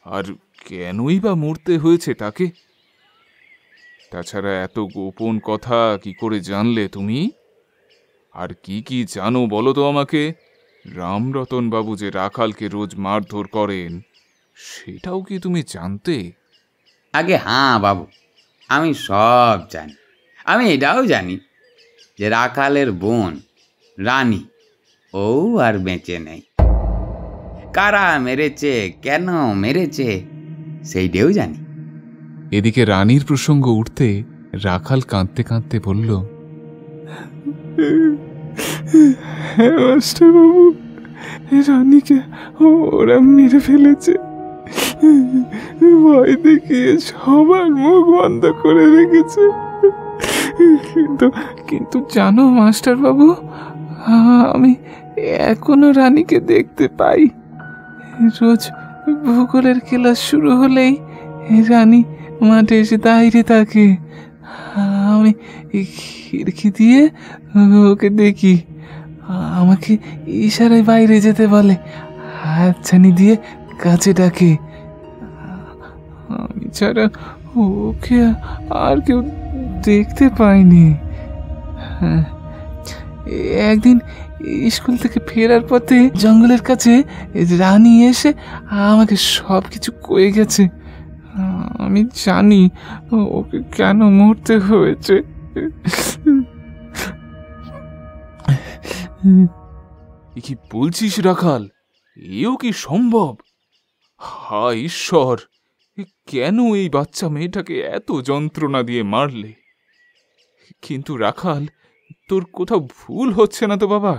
আর কেনই বা মরতে হয়েছে তাকে? তাছাড়া এত গোপন কথা কি করে জানলে তুমি? আর কি কি জানো বলো তো আমাকে। রামরতন বাবু যে রাখালকে রোজ মারধর করেন সেটাও কি তুমি জানতে? আগে হ্যাঁ বাবু, আমি সব জানি। আমি এটাও জানি যে রাখালের বোন রানী ও আর বেঁচে নেই। কারা মেরেছে, কেন মেরেছে, সেইটাও জানি। এদিকে রানীর প্রসঙ্গ উঠতে রাখাল কাঁদতে কাঁদতে বলল, মাস্টারবাবু, রানীকে ওরা মেরে ফেলেছে। ভয় দেখিয়ে সবার মুখ বন্ধ করে রেখেছে। কিন্তু জানো মাস্টারবাবু, আমি এখনো রানীকে দেখতে পাই। রোজ ভূগোলের ক্লাস শুরু হলেই রানী মাঠে এসে দাঁড়িয়ে থাকে। আমি খিড়কি দিয়ে ওকে দেখি, আমাকে ইশারায় বাইরে যেতে বলে, হাতছানি দিয়ে কাছে ডাকে। আমি ছাড়া ওকে আর কেউ দেখতে পাইনি। একদিন স্কুল থেকে ফেরার পথে জঙ্গলের কাছে রানী এসে আমাকে সব কিছু কয়ে গেছে। আমি আমি জানি ওকে কেন মরতে হয়েছে। কি বলছিস রাখাল? এও কি সম্ভব? হায় ঈশ্বর, কেন এই বাচ্চা মেয়েটাকে এত যন্ত্রণা দিয়ে মারলে? কিন্তু রাখাল, তোর কোথাও ভুল হচ্ছে না তো বাবা?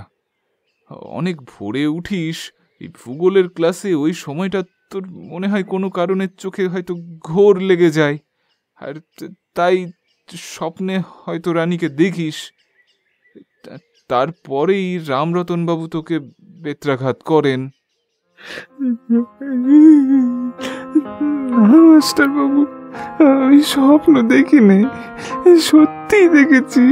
অনেক ভোরে উঠিস, এই ভূগোলের ক্লাসে ওই সময়টা তোর মনে হয় কোনো কারণে চোখে হয়তো ঘোর লেগে যায়, আর তাই স্বপ্নে হয়তো রানীকে দেখিস। তারপরেই রামরতন বাবু তোকে বেত্রাঘাত করেন। মাস্টার বাবু, আমি স্বপ্ন দেখিনি, সত্যি দেখেছি।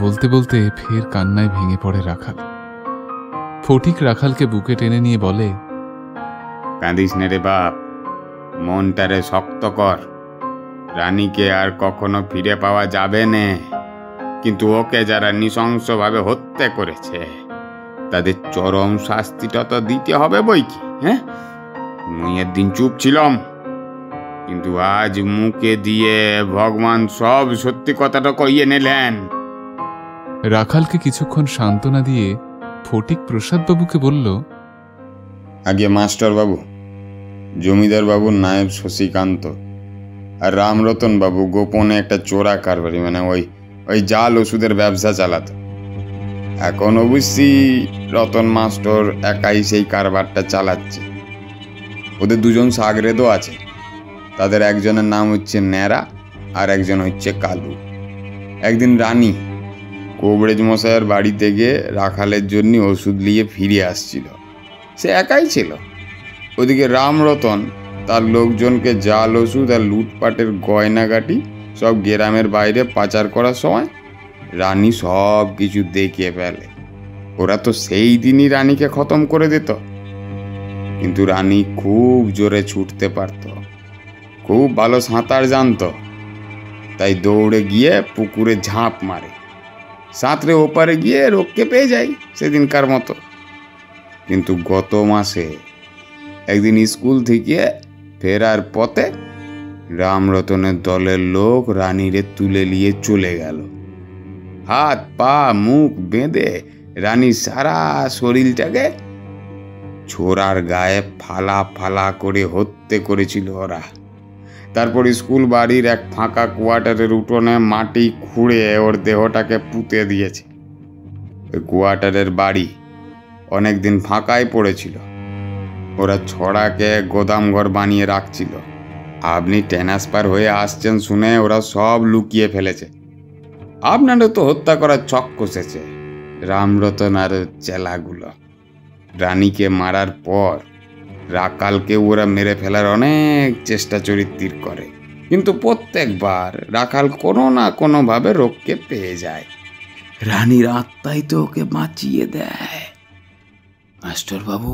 বলতে বলতে ফের কান্নায় ভেঙে পড়ে রাখাল। ফটিক রাখালকে বুকে টেনে নিয়ে বলে, কাঁদিস নে রে বাপ, মনটারে শক্ত কর। রানীকে আর কখনো ফিরে পাওয়া যাবে না, কিন্তু ওকে যারা নৃশংসভাবে হত্যা করেছে তাদের চরম শাস্তিটা তো দিতে হবে বই কি। হ্যাঁ, মুই একদিন চুপ ছিলাম, কিন্তু আজ মুখে দিয়ে ভগবান সব সত্যি কথাটা কইয়ে নিলেন। রাখালকে কিছুক্ষণ সান্ত্বনা দিয়ে ফটিক প্রসাদ বাবুকে বলল, আগে মাস্টার বাবু, জমিদার বাবুর নায়েব শশীকান্ত আর রামরতন বাবু গোপনে একটা চোরা কারবারি, মানে ওই জাল ওষুধের ব্যবসা চালাতো। এখন অবশ্যই রতন মাস্টার একাই সেই কারবারটা চালাচ্ছে। ওদের দুজন সাগরেদও আছে, তাদের একজনের নাম হচ্ছে ন্যাড়া আর একজন হচ্ছে কালু। একদিন রানী কোবরেজ মশাইয়ের বাড়িতে গিয়ে রাখালের জন্য ওষুধ নিয়ে ফিরে আসছিল। সে একাই ছিল। ওদিকে রামরতন তার লোকজনকে জাল ওষুধ আর লুটপাটের গয়নাগাটি সব গ্রামের বাইরে পাচার করার সময় রানী সব কিছু দেখিয়ে ফেলে। ওরা তো সেই দিনই রানীকে খতম করে দিত, কিন্তু রানী খুব জোরে ছুটতে পারত, খুব ভালো সাঁতার জানত, তাই দৌড়ে গিয়ে পুকুরে ঝাঁপ মারে, সাঁতরে ওপারে গিয়ে রক্ষে পেয়ে যায় সেদিনকার মতো। কিন্তু গত মাসে একদিন স্কুল থেকে ফেরার পথে রামরতনের দলের লোক রানীরে তুলে নিয়ে চলে গেল। হাত পা মুখ বেঁধে রানীর সারা শরীরটাকে ছোড়ার গায়ে ফালা ফালা করে হত্যা করেছিল ওরা। তারপর স্কুল বাড়ির এক ফাঁকা কোয়ার্টারের উঠোনে মাটি খুঁড়ে ওর দেহটাকে পুঁতে দিয়েছে। ওই কোয়ার্টারের বাড়ি অনেকদিন ফাঁকাই পড়েছিল। ওরা ছড়াকে গোদামঘর বানিয়ে রাখছিল। আপনি ট্রান্সফার হয়ে আসছেন শুনে ওরা সব লুকিয়ে ফেলেছে। আপনারও তো হত্যা করার ছক কষেছে রামরতন আর চেলাগুলো। রানীকে মারার পর রাখালকে ওরা মেরে ফেলার অনেক চেষ্টা চরিত্র করে, কিন্তু প্রত্যেকবার রাখাল কোনো না কোনোভাবে রক্ষে পেয়ে যায়। রানীর আত্মাই তো ওকে বাঁচিয়ে দেয়। মাস্টার বাবু,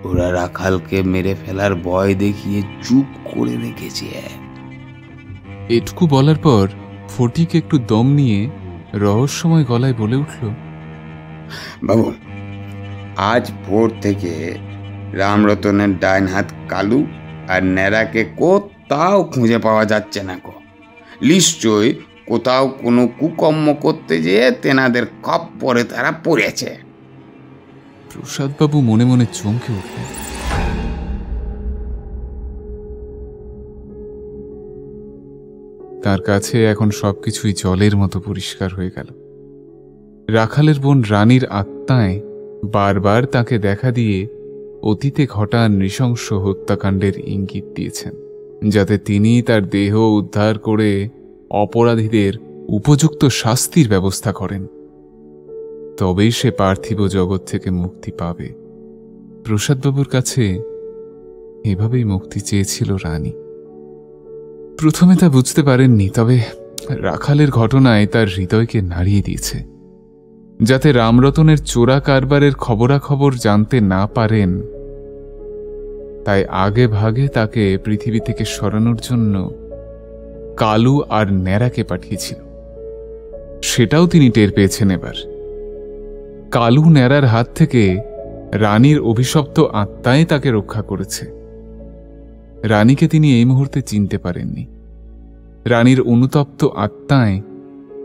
ওরা রাখালকে মেরে ফেলার ভয় দেখিয়ে চুপ করে রেখেছে। এটুকু বলার পর ফটিক একটু দম নিয়ে রহস্যময় গলায় বলে উঠল, বাবু, আজ ভোর থেকে রামরতনের ডাইন হাত কালু আর ন্যাড়াকে কোথাও খুঁজে পাওয়া যাচ্ছে না। নিশ্চয়ই কোথাও কোনো কুকর্ম করতে যেয়ে তেনাদের খপ্পরে তারা পড়েছে। প্রসাদবাবু মনে মনে চমকে উঠলেন। তার কাছে এখন সবকিছুই জলের মতো পরিষ্কার হয়ে গেল। রাখালের বোন রানীর আত্মায় বারবার তাকে দেখা দিয়ে অতীতে ঘটা নৃশংস হত্যাকাণ্ডের ইঙ্গিত দিয়েছেন, যাতে তিনি তার দেহ উদ্ধার করে অপরাধীদের উপযুক্ত শাস্তির ব্যবস্থা করেন। তবেই সে পার্থিব জগৎ থেকে মুক্তি পাবে। প্রসাদবাবুর কাছে এভাবেই মুক্তি চেয়েছিল রানী। প্রথমে তা বুঝতে পারেননি, তবে রাখালের ঘটনায় তার হৃদয়কে নাড়িয়ে দিয়েছে। যাতে রামরতনের চোরা কারবারের খবরাখবর জানতে না পারেন, তাই আগে ভাগে তাকে পৃথিবী থেকে সরানোর জন্য কালু আর ন্যাড়াকে পাঠিয়েছিল। সেটাও তিনি টের পেয়েছেন এবার। কালু ন্যাড়ার হাত থেকে রানীর অভিশপ্ত আত্মাই তাকে রক্ষা করেছে। রানীকে তিনি এই মুহূর্তে চিনতে পারেননি। রানীর অনুতপ্ত আত্মায়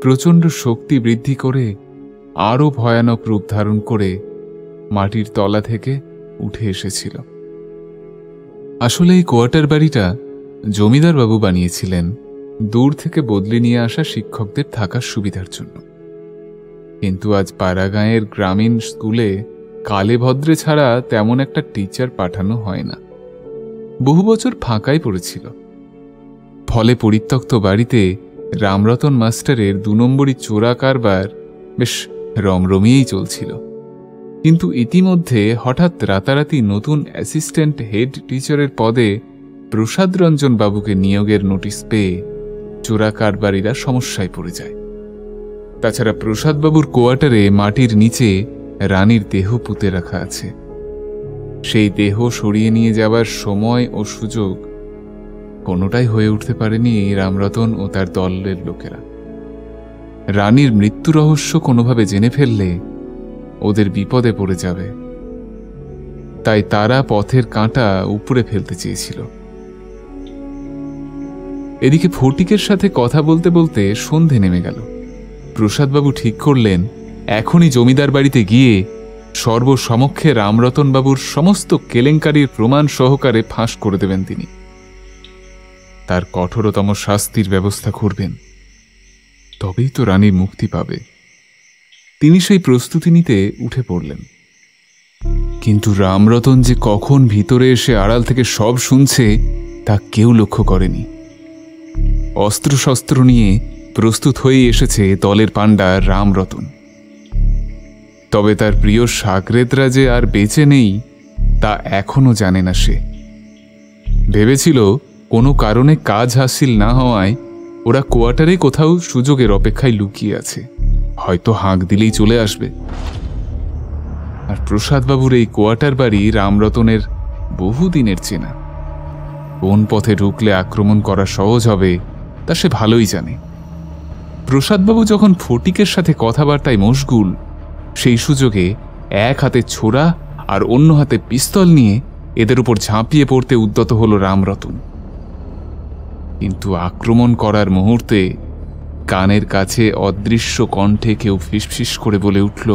প্রচণ্ড শক্তি বৃদ্ধি করে আরও ভয়ানক রূপ ধারণ করে মাটির তলা থেকে উঠে এসেছিল। আসলে এই কোয়ার্টার বাড়িটা জমিদার বাবু বানিয়েছিলেন দূর থেকে বদলে নিয়ে আসা শিক্ষকদের থাকার সুবিধার জন্য। কিন্তু আজ পাড়াগাঁয়ের গ্রামীণ স্কুলে কালে ভদ্রে ছাড়া তেমন একটা টিচার পাঠানো হয় না। বহু বছর ফাঁকাই পড়েছিল। ফলে পরিত্যক্ত বাড়িতে রামরতন মাস্টারের 2 নম্বরই চোরা কারবার বেশ রমরমিয়েই চলছিল। কিন্তু ইতিমধ্যে হঠাৎ রাতারাতি নতুন অ্যাসিস্ট্যান্ট হেড টিচারের পদে প্রসাদ রঞ্জন বাবুকে নিয়োগের নোটিশ পেয়ে চোরা কারবারিরা সমস্যায় পড়ে যায়। তাছাড়া প্রসাদবাবুর কোয়ার্টারে মাটির নিচে রানীর দেহ পুঁতে রাখা আছে। সেই দেহ সরিয়ে নিয়ে যাবার সময় ও সুযোগ কোনোটাই হয়ে উঠতে পারেনি রামরতন ও তার দলের লোকেরা। রানীর মৃত্যু রহস্য কোনোভাবে জেনে ফেললে ওদের বিপদে পড়ে যাবে, তাই তারা পথের কাঁটা উপরে ফেলতে চেয়েছিল। এদিকে ফটিকের সাথে কথা বলতে বলতে সন্ধে নেমে গেল। প্রসাদবাবু ঠিক করলেন এখনই জমিদার বাড়িতে গিয়ে সর্বসমক্ষে রামরতন বাবুর সমস্ত কেলেঙ্কারির প্রমাণ সহকারে ফাঁস করে দেবেন তিনি। তার কঠোরতম শাস্তির ব্যবস্থা করবেন, তবেই তো রানী মুক্তি পাবে। তিনি সেই প্রস্তুতি নিতে উঠে পড়লেন। কিন্তু রামরতন যে কখন ভিতরে এসে আড়াল থেকে সব শুনছে তা কেউ লক্ষ্য করেনি। অস্ত্রশস্ত্র নিয়ে প্রস্তুত হয়ে এসেছে দলের পাণ্ডা রামরতন। তবে তার প্রিয় সাগরেদরা যে আর বেঁচে নেই তা এখনো জানে না সে। ভেবেছিল কোনো কারণে কাজ হাসিল না হওয়ায় ওরা কোয়ার্টারে কোথাও সুযোগের অপেক্ষায় লুকিয়ে আছে, হয়তো হাঁক দিলেই চলে আসবে। আর প্রসাদবাবুর এই কোয়ার্টার বাড়ি রামরতনের বহুদিনের চেনা। কোন পথে ঢুকলে আক্রমণ করা সহজ হবে তা সে ভালোই জানে। প্রসাদবাবু যখন ফটিকের সাথে কথাবার্তায় মশগুল, সেই সুযোগে এক হাতে ছোরা আর অন্য হাতে পিস্তল নিয়ে এদের উপর ঝাঁপিয়ে পড়তে উদ্যত হল রামরতন। কিন্তু আক্রমণ করার মুহূর্তে কানের কাছে অদৃশ্য কণ্ঠে কেউ ফিসফিস করে বলে উঠল,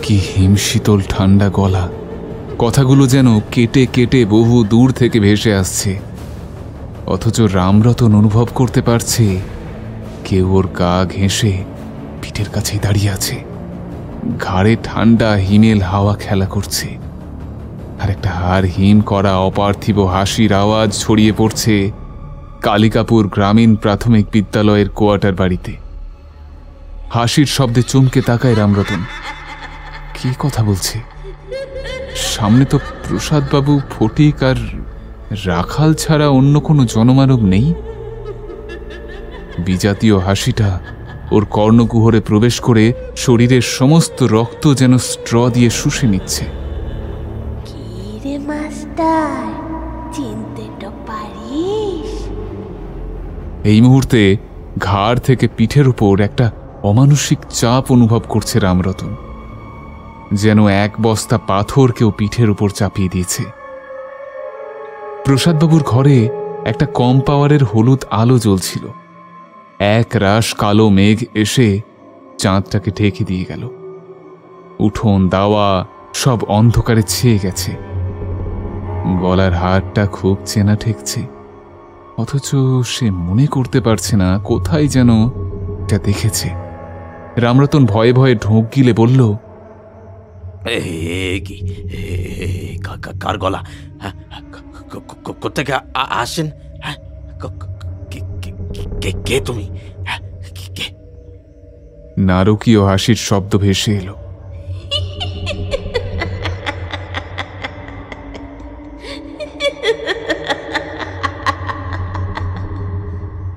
কি হিমশীতল ঠান্ডা গলা! কথাগুলো যেন কেটে কেটে বহু দূর থেকে ভেসে আসছে। অথচ রামরতন অনুভব করতে পারছে কেউ ওর গা ঘেঁষে পিঠের কাছেই দাঁড়িয়ে আছে। ঘাড়ে ঠান্ডা হিমেল হাওয়া খেলা করছে, আর একটা হাড় হিম করা অপার্থিব হাসির আওয়াজ ছড়িয়ে পড়ছে কালিকাপুর গ্রামীণ প্রাথমিক বিদ্যালয়ের কোয়ার্টার বাড়িতে। হাসির শব্দে চমকে তাকায় রামরতন। কি কথা বলছে? সামনে তো প্রসাদবাবু, ফটিক আর রাখাল ছাড়া অন্য কোনো জনমানব নেই। বিজাতীয় হাসিটা ওর কর্ণকুহরে প্রবেশ করে শরীরের সমস্ত রক্ত যেন স্ট্র দিয়ে শুষে নিচ্ছে। এই মুহূর্তে ঘাড় থেকে পিঠের উপর একটা অমানসিক চাপ অনুভব করছে রামরতন, যেন এক বস্তা পাথর কেউ পিঠের উপর চাপিয়ে দিয়েছে। প্রসাদবাবুর ঘরে একটা কম পাওয়ারের হলুদ আলো জ্বলছিল। এক রাশ কালো মেঘ এসে চাঁদটাকে ঢেকে দিয়ে গেল। উঠোন দাওয়া সব অন্ধকারে ছেয়ে গেছে। গলার হাড়টা খুব চেনা ঠেকছে, অথচ সে মনে করতে পারছে না কোথায় যেন এটা দেখেছে। রামরতন ভয়ে ভয়ে ঢোক গিলে বলল, কি কার গলা? কোথেকে আসেন? কে তুমি? নারকীয় হাসির শব্দ ভেসে এলো।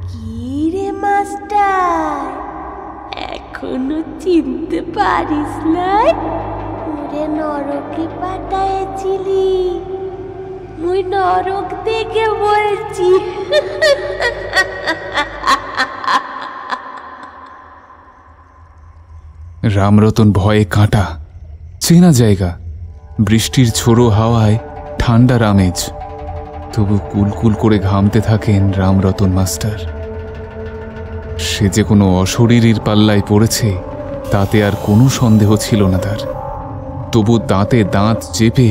কি রে মাস্টার, এখনো চিনতে পারিস নাই? ওরে নরকে পাঠাইছিলি, মুই নরক দেখে বলছি। রামরতন ভয়ে কাঁটা, চেনা জায়গা, বৃষ্টির ছোড়ো হাওয়ায় ঠান্ডার আমেজ, তবু কুলকুল করে ঘামতে থাকেন রামরতন মাস্টার। সে যে কোনো অশরীরীর পাল্লায় পড়েছে তাতে আর কোনো সন্দেহ ছিল না তার। তবু দাঁতে দাঁত চেপে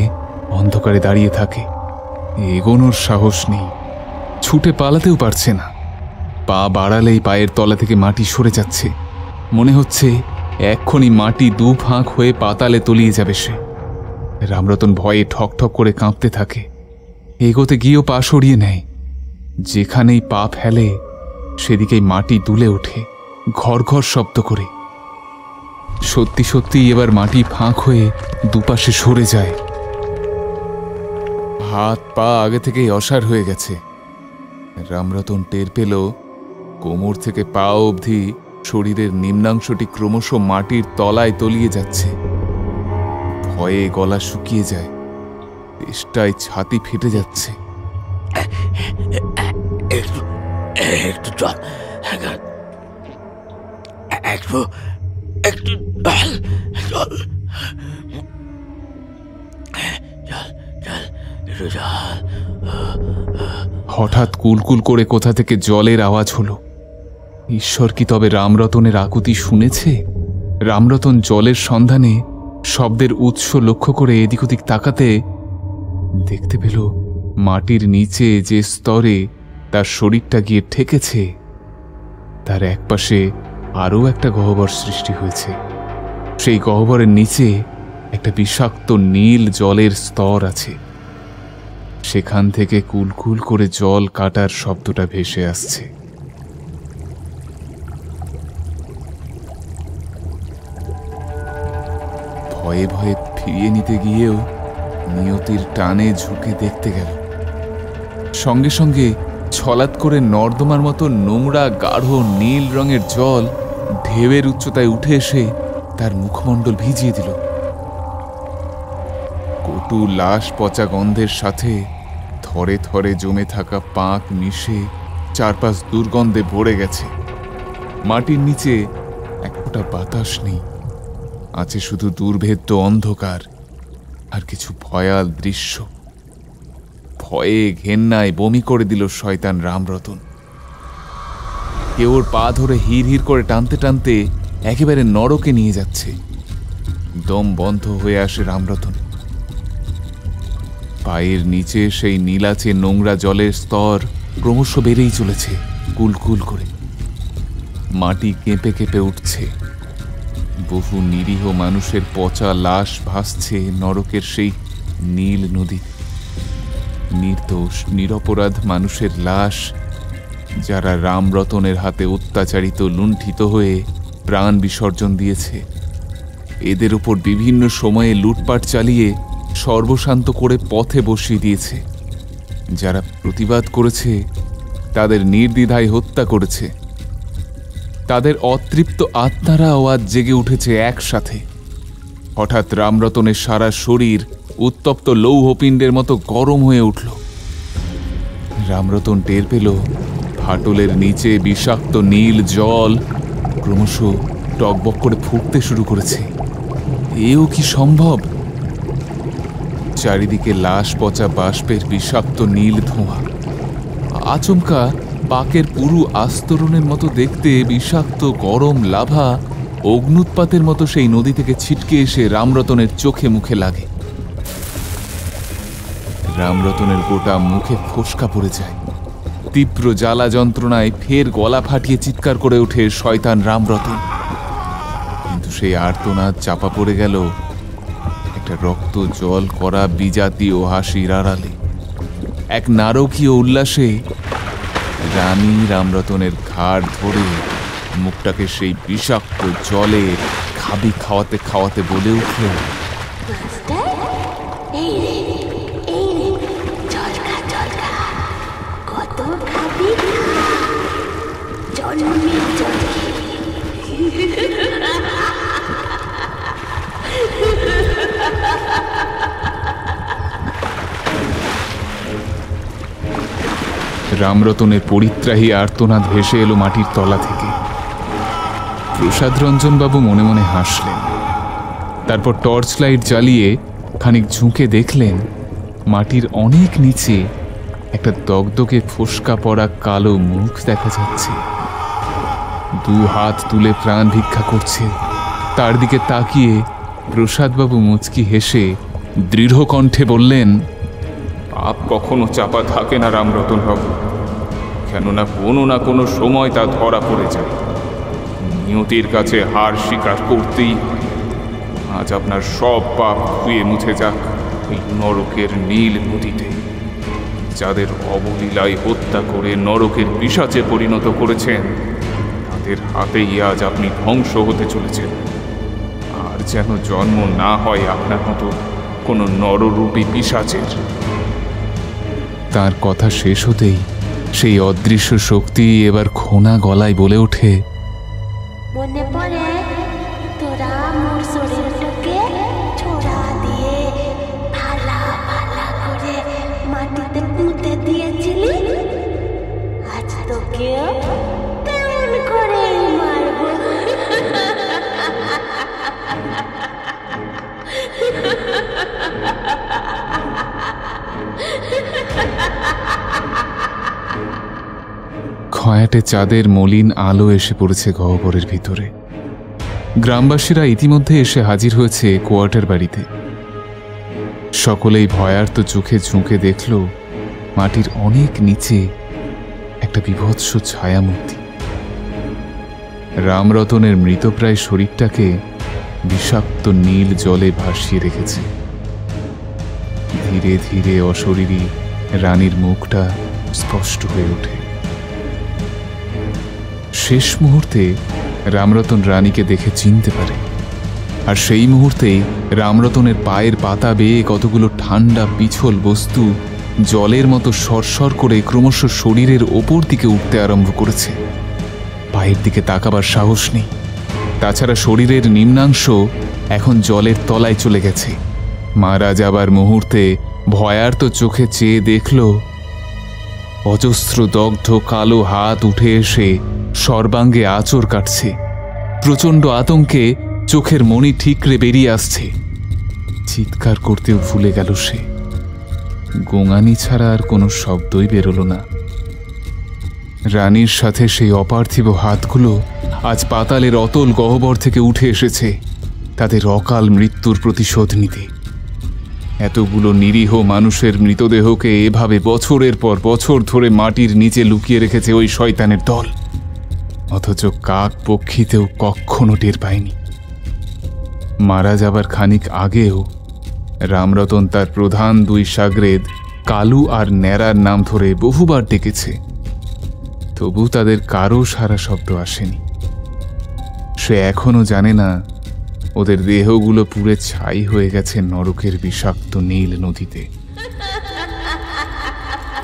অন্ধকারে দাঁড়িয়ে থাকে, এগোনোর সাহস নেই, ছুটে পালাতেও পারছে না। পা বাড়ালেই পায়ের তলা থেকে মাটি সরে যাচ্ছে, মনে হচ্ছে এক্ষুনি মাটি দু ফাঁক হয়ে পাতালে তলিয়ে যাবে সে। রামরতন ভয়ে ঠকঠক করে কাঁপতে থাকে, এগোতে গিয়েও পা সরিয়ে নেয়। যেখানেই পা ফেলে সেদিকেই মাটি দুলে ওঠে ঘর ঘর শব্দ করে। সত্যি সত্যি এবার মাটি ফাঁক হয়ে দুপাশে সরে যায়। হাত পা আগে থেকেই অসাড় হয়ে গেছে। রামরতন টের পেল কোমর থেকে পা অবধি শরীরের নিম্নাংশটি ক্রমশ মাটির তলায় তলিয়ে যাচ্ছে। ভয়ে গলা শুকিয়ে যায়, তেষ্টায় ছাতি ফেটে যাচ্ছে। একটু জল, একটু একটু জল, হঠাৎ কুলকুল করে কোথা থেকে জলের আওয়াজ হলো। ঈশ্বর কি তবে রামরতনের আকুতি শুনেছে? রামরতন জলের সন্ধানে শব্দের উৎস লক্ষ্য করে এদিক ওদিক তাকাতে দেখতে পেল মাটির নিচে যে স্তরে তার শরীরটা গিয়ে ঠেকেছে তার একপাশে আরও একটা গহ্বর সৃষ্টি হয়েছে। সেই গহ্বরের নিচে একটা বিষাক্ত নীল জলের স্তর আছে। সেখান থেকে কুলকুল করে জল কাটার শব্দটা ভেসে আসছে। ভয়ে ভয়ে ফিরিয়ে নিতে গিয়েও নিয়তির টানে ঝুঁকে দেখতে গেল। সঙ্গে সঙ্গে ছলাৎ করে নর্দমার মতো নোংরা গাঢ় নীল রঙের জল ঢেউয়ের উচ্চতায় উঠে এসে তার মুখমণ্ডল ভিজিয়ে দিল। কটু লাশ পচা গন্ধের সাথে থরে থরে জমে থাকা পাঁক মিশে চারপাশ দুর্গন্ধে ভরে গেছে। মাটির নিচে এক ফোঁটা বাতাস নেই, আছে শুধু দুর্ভেদ্য অন্ধকার আর কিছু ভয়াল দৃশ্য। ভয়ে ঘেন্নায় বমি করে দিল শয়তান রামরতন। কেউ ওর পা ধরে হির হির করে টানতে টানতে একেবারে নরকে নিয়ে যাচ্ছে। দম বন্ধ হয়ে আসে রামরতন। পায়ের নিচে সেই নীলাচে নোংরা জলের স্তর ক্রমশ বেড়েই চলেছে কুলকুল করে। মাটি কেঁপে কেঁপে উঠছে। বহু নিরীহ মানুষের পচা লাশ ভাসছে নরকের সেই নীল নদী। নির্দোষ নিরপরাধ মানুষের লাশ, যারা রামরতনের হাতে অত্যাচারিত লুণ্ঠিত হয়ে প্রাণ বিসর্জন দিয়েছে। এদের উপর বিভিন্ন সময়ে লুটপাট চালিয়ে সর্বশান্ত করে পথে বসিয়ে দিয়েছে। যারা প্রতিবাদ করেছে তাদের নির্দ্বিধায় হত্যা করেছে। তাদের অতৃপ্ত আত্মারাও আজ জেগে উঠেছে একসাথে। হঠাৎ রামরতনের সারা শরীর উত্তপ্ত লৌহপিণ্ডের মতো গরম হয়ে উঠল। রামরতন টের পেল ফাটলের নিচে বিষাক্ত নীল জল ক্রমশ টকবক করে ফুটতে শুরু করেছে। এও কি সম্ভব? চারিদিকে লাশ পচা বাষ্পের বিষাক্ত নীল ধোঁয়া। আচমকা পাকের পুরু আস্তরণের মতো দেখতে বিষাক্ত গরম লাভা অগ্নুৎপাতের মতো সেই নদী থেকে ছিটকে এসে রামরতনের চোখে মুখে লাগে। রামরতনের গোটা মুখে ফোস্কা পড়ে যায়। তীব্র জ্বালা যন্ত্রণায় ফের গলা ফাটিয়ে চিৎকার করে ওঠে শয়তান রামরতন। কিন্তু সেই আর্তনাদ চাপা পড়ে গেল একটা রক্ত জল করা বিজাতীয় হাসির আড়ালে। এক নারকীয় উল্লাসে রানী রামরতনের ঘাড় ধরে মুখটাকে সেই বিষাক্ত জলে খাবি খাওয়াতে খাওয়াতে বলে উঠল, মাস্টার, এই রে, এই রে, জল খা, জল খা। কত খাবি খা। জল নিয়ে জল খেয়ে। রামরতনের পরিত্রাহী আর্তনাদ ভেসে এলো মাটির তলা থেকে। প্রসাদ রঞ্জন বাবু মনে মনে হাসলেন। তারপর টর্চ লাইট জ্বালিয়ে খানিক ঝুঁকে দেখলেন মাটির অনেক নিচে একটা দগদগে ফোসকা পড়া কালো মুখ দেখা যাচ্ছে। দু হাত তুলে প্রাণ ভিক্ষা করছে। তার দিকে তাকিয়ে প্রসাদবাবু মুচকি হেসে দৃঢ় কণ্ঠে বললেন, পাপ কখনো চাপা থাকে না রামরতন বাবু, কেননা কোনো না কোনো সময় তা ধরা পড়ে যায়। নিয়তির কাছে হার স্বীকার করতেই আজ আপনার সব পাপ ধুয়ে মুছে যাক ওই নরকের নীল নদীতে। যাদের অবলীলায় হত্যা করে নরকের পিশাচে পরিণত করেছেন, তাদের হাতেই আজ আপনি ধ্বংস হতে চলেছেন। আর যেন জন্ম না হয় আপনার মতো কোনো নররূপী পিশাচের। তার কথা শেষ হতেই সেই অদৃশ্য শক্তি এবার খোনা গলায় বলে ওঠে, মনে পড়ে তোরা মোর শরীরটাকে ছোড়া দিয়ে ভালা ভালা করে মাটিতে পুঁতে দিয়েছিলি? আজ তোকেও তেমন করে মারব। খয়াটে চাঁদের মলিন আলো এসে পড়েছে গহ্বরের ভিতরে। গ্রামবাসীরা ইতিমধ্যে এসে হাজির হয়েছে কোয়ার্টার বাড়িতে। সকলেই ভয়ার্ত চোখে ঝুঁকে দেখল মাটির অনেক নিচে একটা বিভৎস ছায়ামূর্তি। রামরতনের মৃতপ্রায় শরীরটাকে বিষাক্ত নীল জলে ভাসিয়ে রেখেছে। ধীরে ধীরে অশরীরী রানীর মুখটা স্পষ্ট হয়ে ওঠে। শেষ মুহূর্তে রামরতন রানীকে দেখে চিনতে পারে, আর সেই মুহূর্তেই রামরতনের পায়ের পাতা বেয়ে কতগুলো ঠান্ডা পিছল বস্তু জলের মতো সরসর করে ক্রমশ শরীরের ওপর দিকে উঠতে আরম্ভ করেছে। পায়ের দিকে তাকাবার সাহস নেই। তাছাড়া শরীরের নিম্নাংশ এখন জলের তলায় চলে গেছে। মারা যাবার মুহূর্তে ভয়ার্ত চোখে চেয়ে দেখল অজস্র দগ্ধ কালো হাত উঠে এসে সর্বাঙ্গে আঁচড় কাটছে। প্রচণ্ড আতঙ্কে চোখের মণি ঠিকরে বেরিয়ে আসছে। চিৎকার করতেও ভুলে গেল সে। গোঙানি ছাড়া আর কোনো শব্দই বেরোল না। রানীর সাথে সেই অপার্থিব হাতগুলো আজ পাতালের অতল গহ্বর থেকে উঠে এসেছে তাদের অকাল মৃত্যুর প্রতিশোধ নিতে। এতগুলো নিরীহ মানুষের মৃতদেহকে এভাবে বছরের পর বছর ধরে মাটির নিচে লুকিয়ে রেখেছে ওই শয়তানের দল, অথচ কাক পক্ষীতেও কখনো টের পায়নি। মারা যাবার খানিক আগেও রামরতন তার প্রধান দুই সাগরেদ কালু আর ন্যাড়ার নাম ধরে বহুবার ডেকেছে, তবু তাদের কারো সারা শব্দ আসেনি। সে এখনো জানে না ওদের দেহগুলো পুড়ে ছাই হয়ে গেছে নরকের বিষাক্ত নীল নদীতে।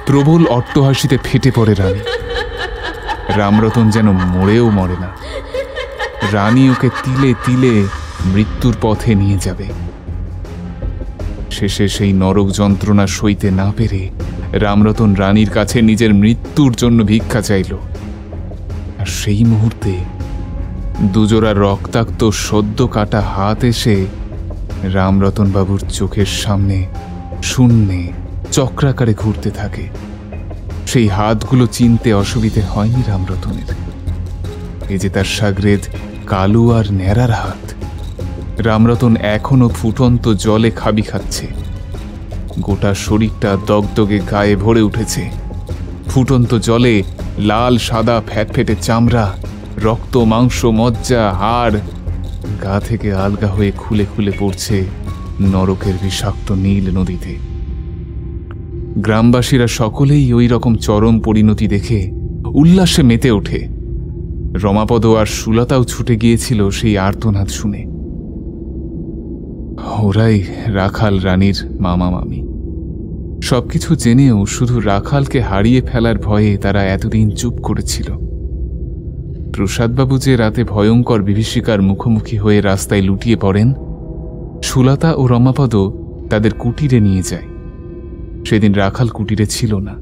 প্রবল অট্টহাসিতে ফেটে পড়ে রানী। রামরতন যেন মরেও মরে না। রানী ওকে তিলে তিলে মৃত্যুর পথে নিয়ে যাবে। শেষে সেই নরক যন্ত্রণা সইতে না পেরে রামরতন রানীর কাছে নিজের মৃত্যুর জন্য ভিক্ষা চাইল। আর সেই মুহূর্তে দুজোড়া রক্তাক্ত সদ্য কাটা হাত এসে রামরতন বাবুর চোখের সামনে শূন্যে চক্রাকারে ঘুরতে থাকে। সেই হাতগুলো চিনতে অসুবিধে হয়নি রামরতনের। এ যে তার সাগরেদ কালু আর ন্যাড়ার হাত। রামরতন এখনো ফুটন্ত জলে খাবি খাচ্ছে। গোটা শরীরটা দগদগে গায়ে ভরে উঠেছে। ফুটন্ত জলে লাল সাদা ফ্যাটফেটে চামড়া, রক্ত মাংস মজ্জা হাড় গা থেকে আলগা হয়ে খুলে খুলে পড়ছে নরকের বিষাক্ত নীল নদীতে। গ্রামবাসীরা সকলেই ওই রকম চরম পরিণতি দেখে উল্লাসে মেতে ওঠে। রমাপদ আর সুলতাও ছুটে গিয়েছিল সেই আর্তনাদ শুনে। ওরাই রাখাল রানীর মামা মামি। সবকিছু জেনেও শুধু রাখালকে হারিয়ে ফেলার ভয়ে তারা এতদিন চুপ করেছিল। প্রসাদবাবু যে রাতে ভয়ঙ্কর বিভীষিকার মুখোমুখি হয়ে রাস্তায় লুটিয়ে পড়েন, সুলতা ও রমাপদ তাদের কুটিরে নিয়ে যায়। সেদিন রাখাল কুটিরে ছিল না।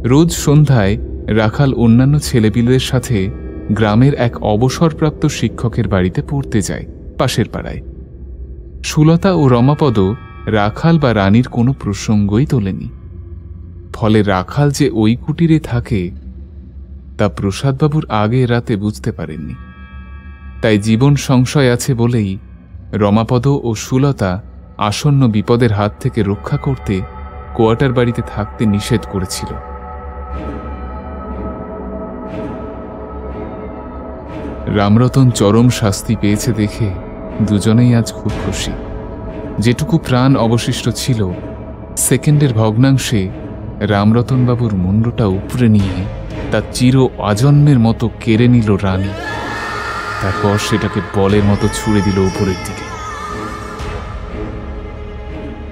রোজ সন্ধ্যায় রাখাল অন্যান্য ছেলেপিলেদের সাথে গ্রামের এক অবসরপ্রাপ্ত শিক্ষকের বাড়িতে পড়তে যায় পাশের পাড়ায়। সুলতা ও রমাপদ রাখাল বা রানীর কোনো প্রসঙ্গই তোলেনি। ফলে রাখাল যে ওই কুটিরে থাকে তা প্রসাদবাবুর আগে রাতে বুঝতে পারেননি। তাই জীবন সংশয় আছে বলেই রমাপদ ও সুলতা আসন্ন বিপদের হাত থেকে রক্ষা করতে কোয়ার্টার বাড়িতে থাকতে নিষেধ করেছিল। রামরতন চরম শাস্তি পেয়েছে দেখে দুজনেই আজ খুব খুশি। যেটুকু প্রাণ অবশিষ্ট ছিল, সেকেন্ডের ভগ্নাংশে রামরতনবাবুর মুন্ডটা উপরে নিয়ে তা চির আজন্মের মতো কেড়ে নিল রানী। তারপর সেটাকে বলের মতো ছুঁড়ে দিল উপরের দিকে।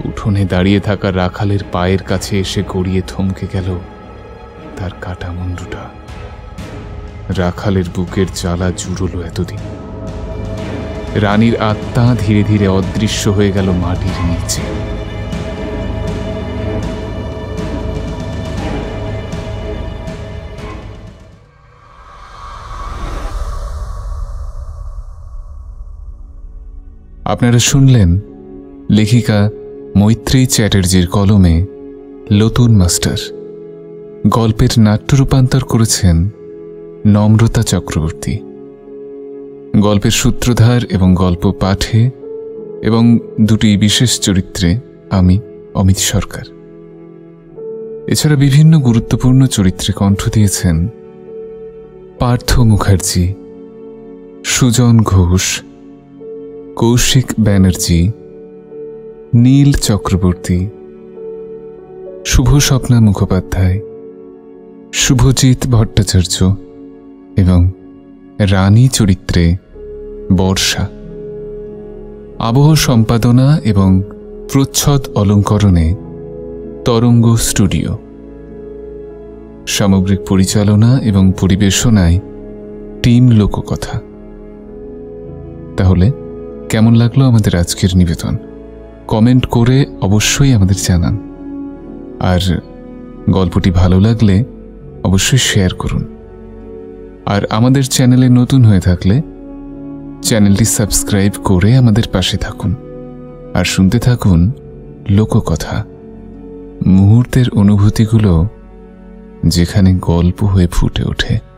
উঠোনে দাঁড়িয়ে থাকা রাখালের পায়ের কাছে এসে গড়িয়ে থমকে গেল তার কাটা মুন্ডুটা। রাখালের বুকের জ্বালা জুড়ল এতদিন। রানীর আত্মা ধীরে ধীরে অদৃশ্য হয়ে গেল মাটির নিচে। আপনারা শুনলেন লেখিকা মৈত্রী চ্যাটার্জির কলমে লতুন মাস্টার। গল্পের নাট্য রূপান্তর করেছেন নম্রতা চক্রবর্তী। গল্পের সূত্রধার এবং গল্প পাঠে এবং দুটি বিশেষ চরিত্রে আমি অমিত সরকার। এছাড়া বিভিন্ন গুরুত্বপূর্ণ চরিত্রে কণ্ঠ দিয়েছেন পার্থ মুখার্জি, সুজন ঘোষ, কৌশিক ব্যানার্জি, নীল চক্রবর্তী, শুভ স্বপ্না মুখোপাধ্যায়, শুভজিৎ ভট্টাচার্য এবং রানী চরিত্রে বর্ষা। আবহ সম্পাদনা এবং প্রচ্ছদ অলঙ্করণে তরঙ্গ স্টুডিও। সামগ্রিক পরিচালনা এবং পরিবেশনায় টিম লোককথা। তাহলে কেমন লাগলো আমাদের আজকের নিবেদন? কমেন্ট করে অবশ্যই আমাদের জানান। আর গল্পটি ভালো লাগলে অবশ্যই শেয়ার করুন। আর আমাদের চ্যানেলে নতুন হয়ে থাকলে চ্যানেলটি সাবস্ক্রাইব করে আমাদের পাশে থাকুন। আর শুনতে থাকুন লোককথা, মুহূর্তের অনুভূতিগুলো যেখানে গল্প হয়ে ফুটে ওঠে।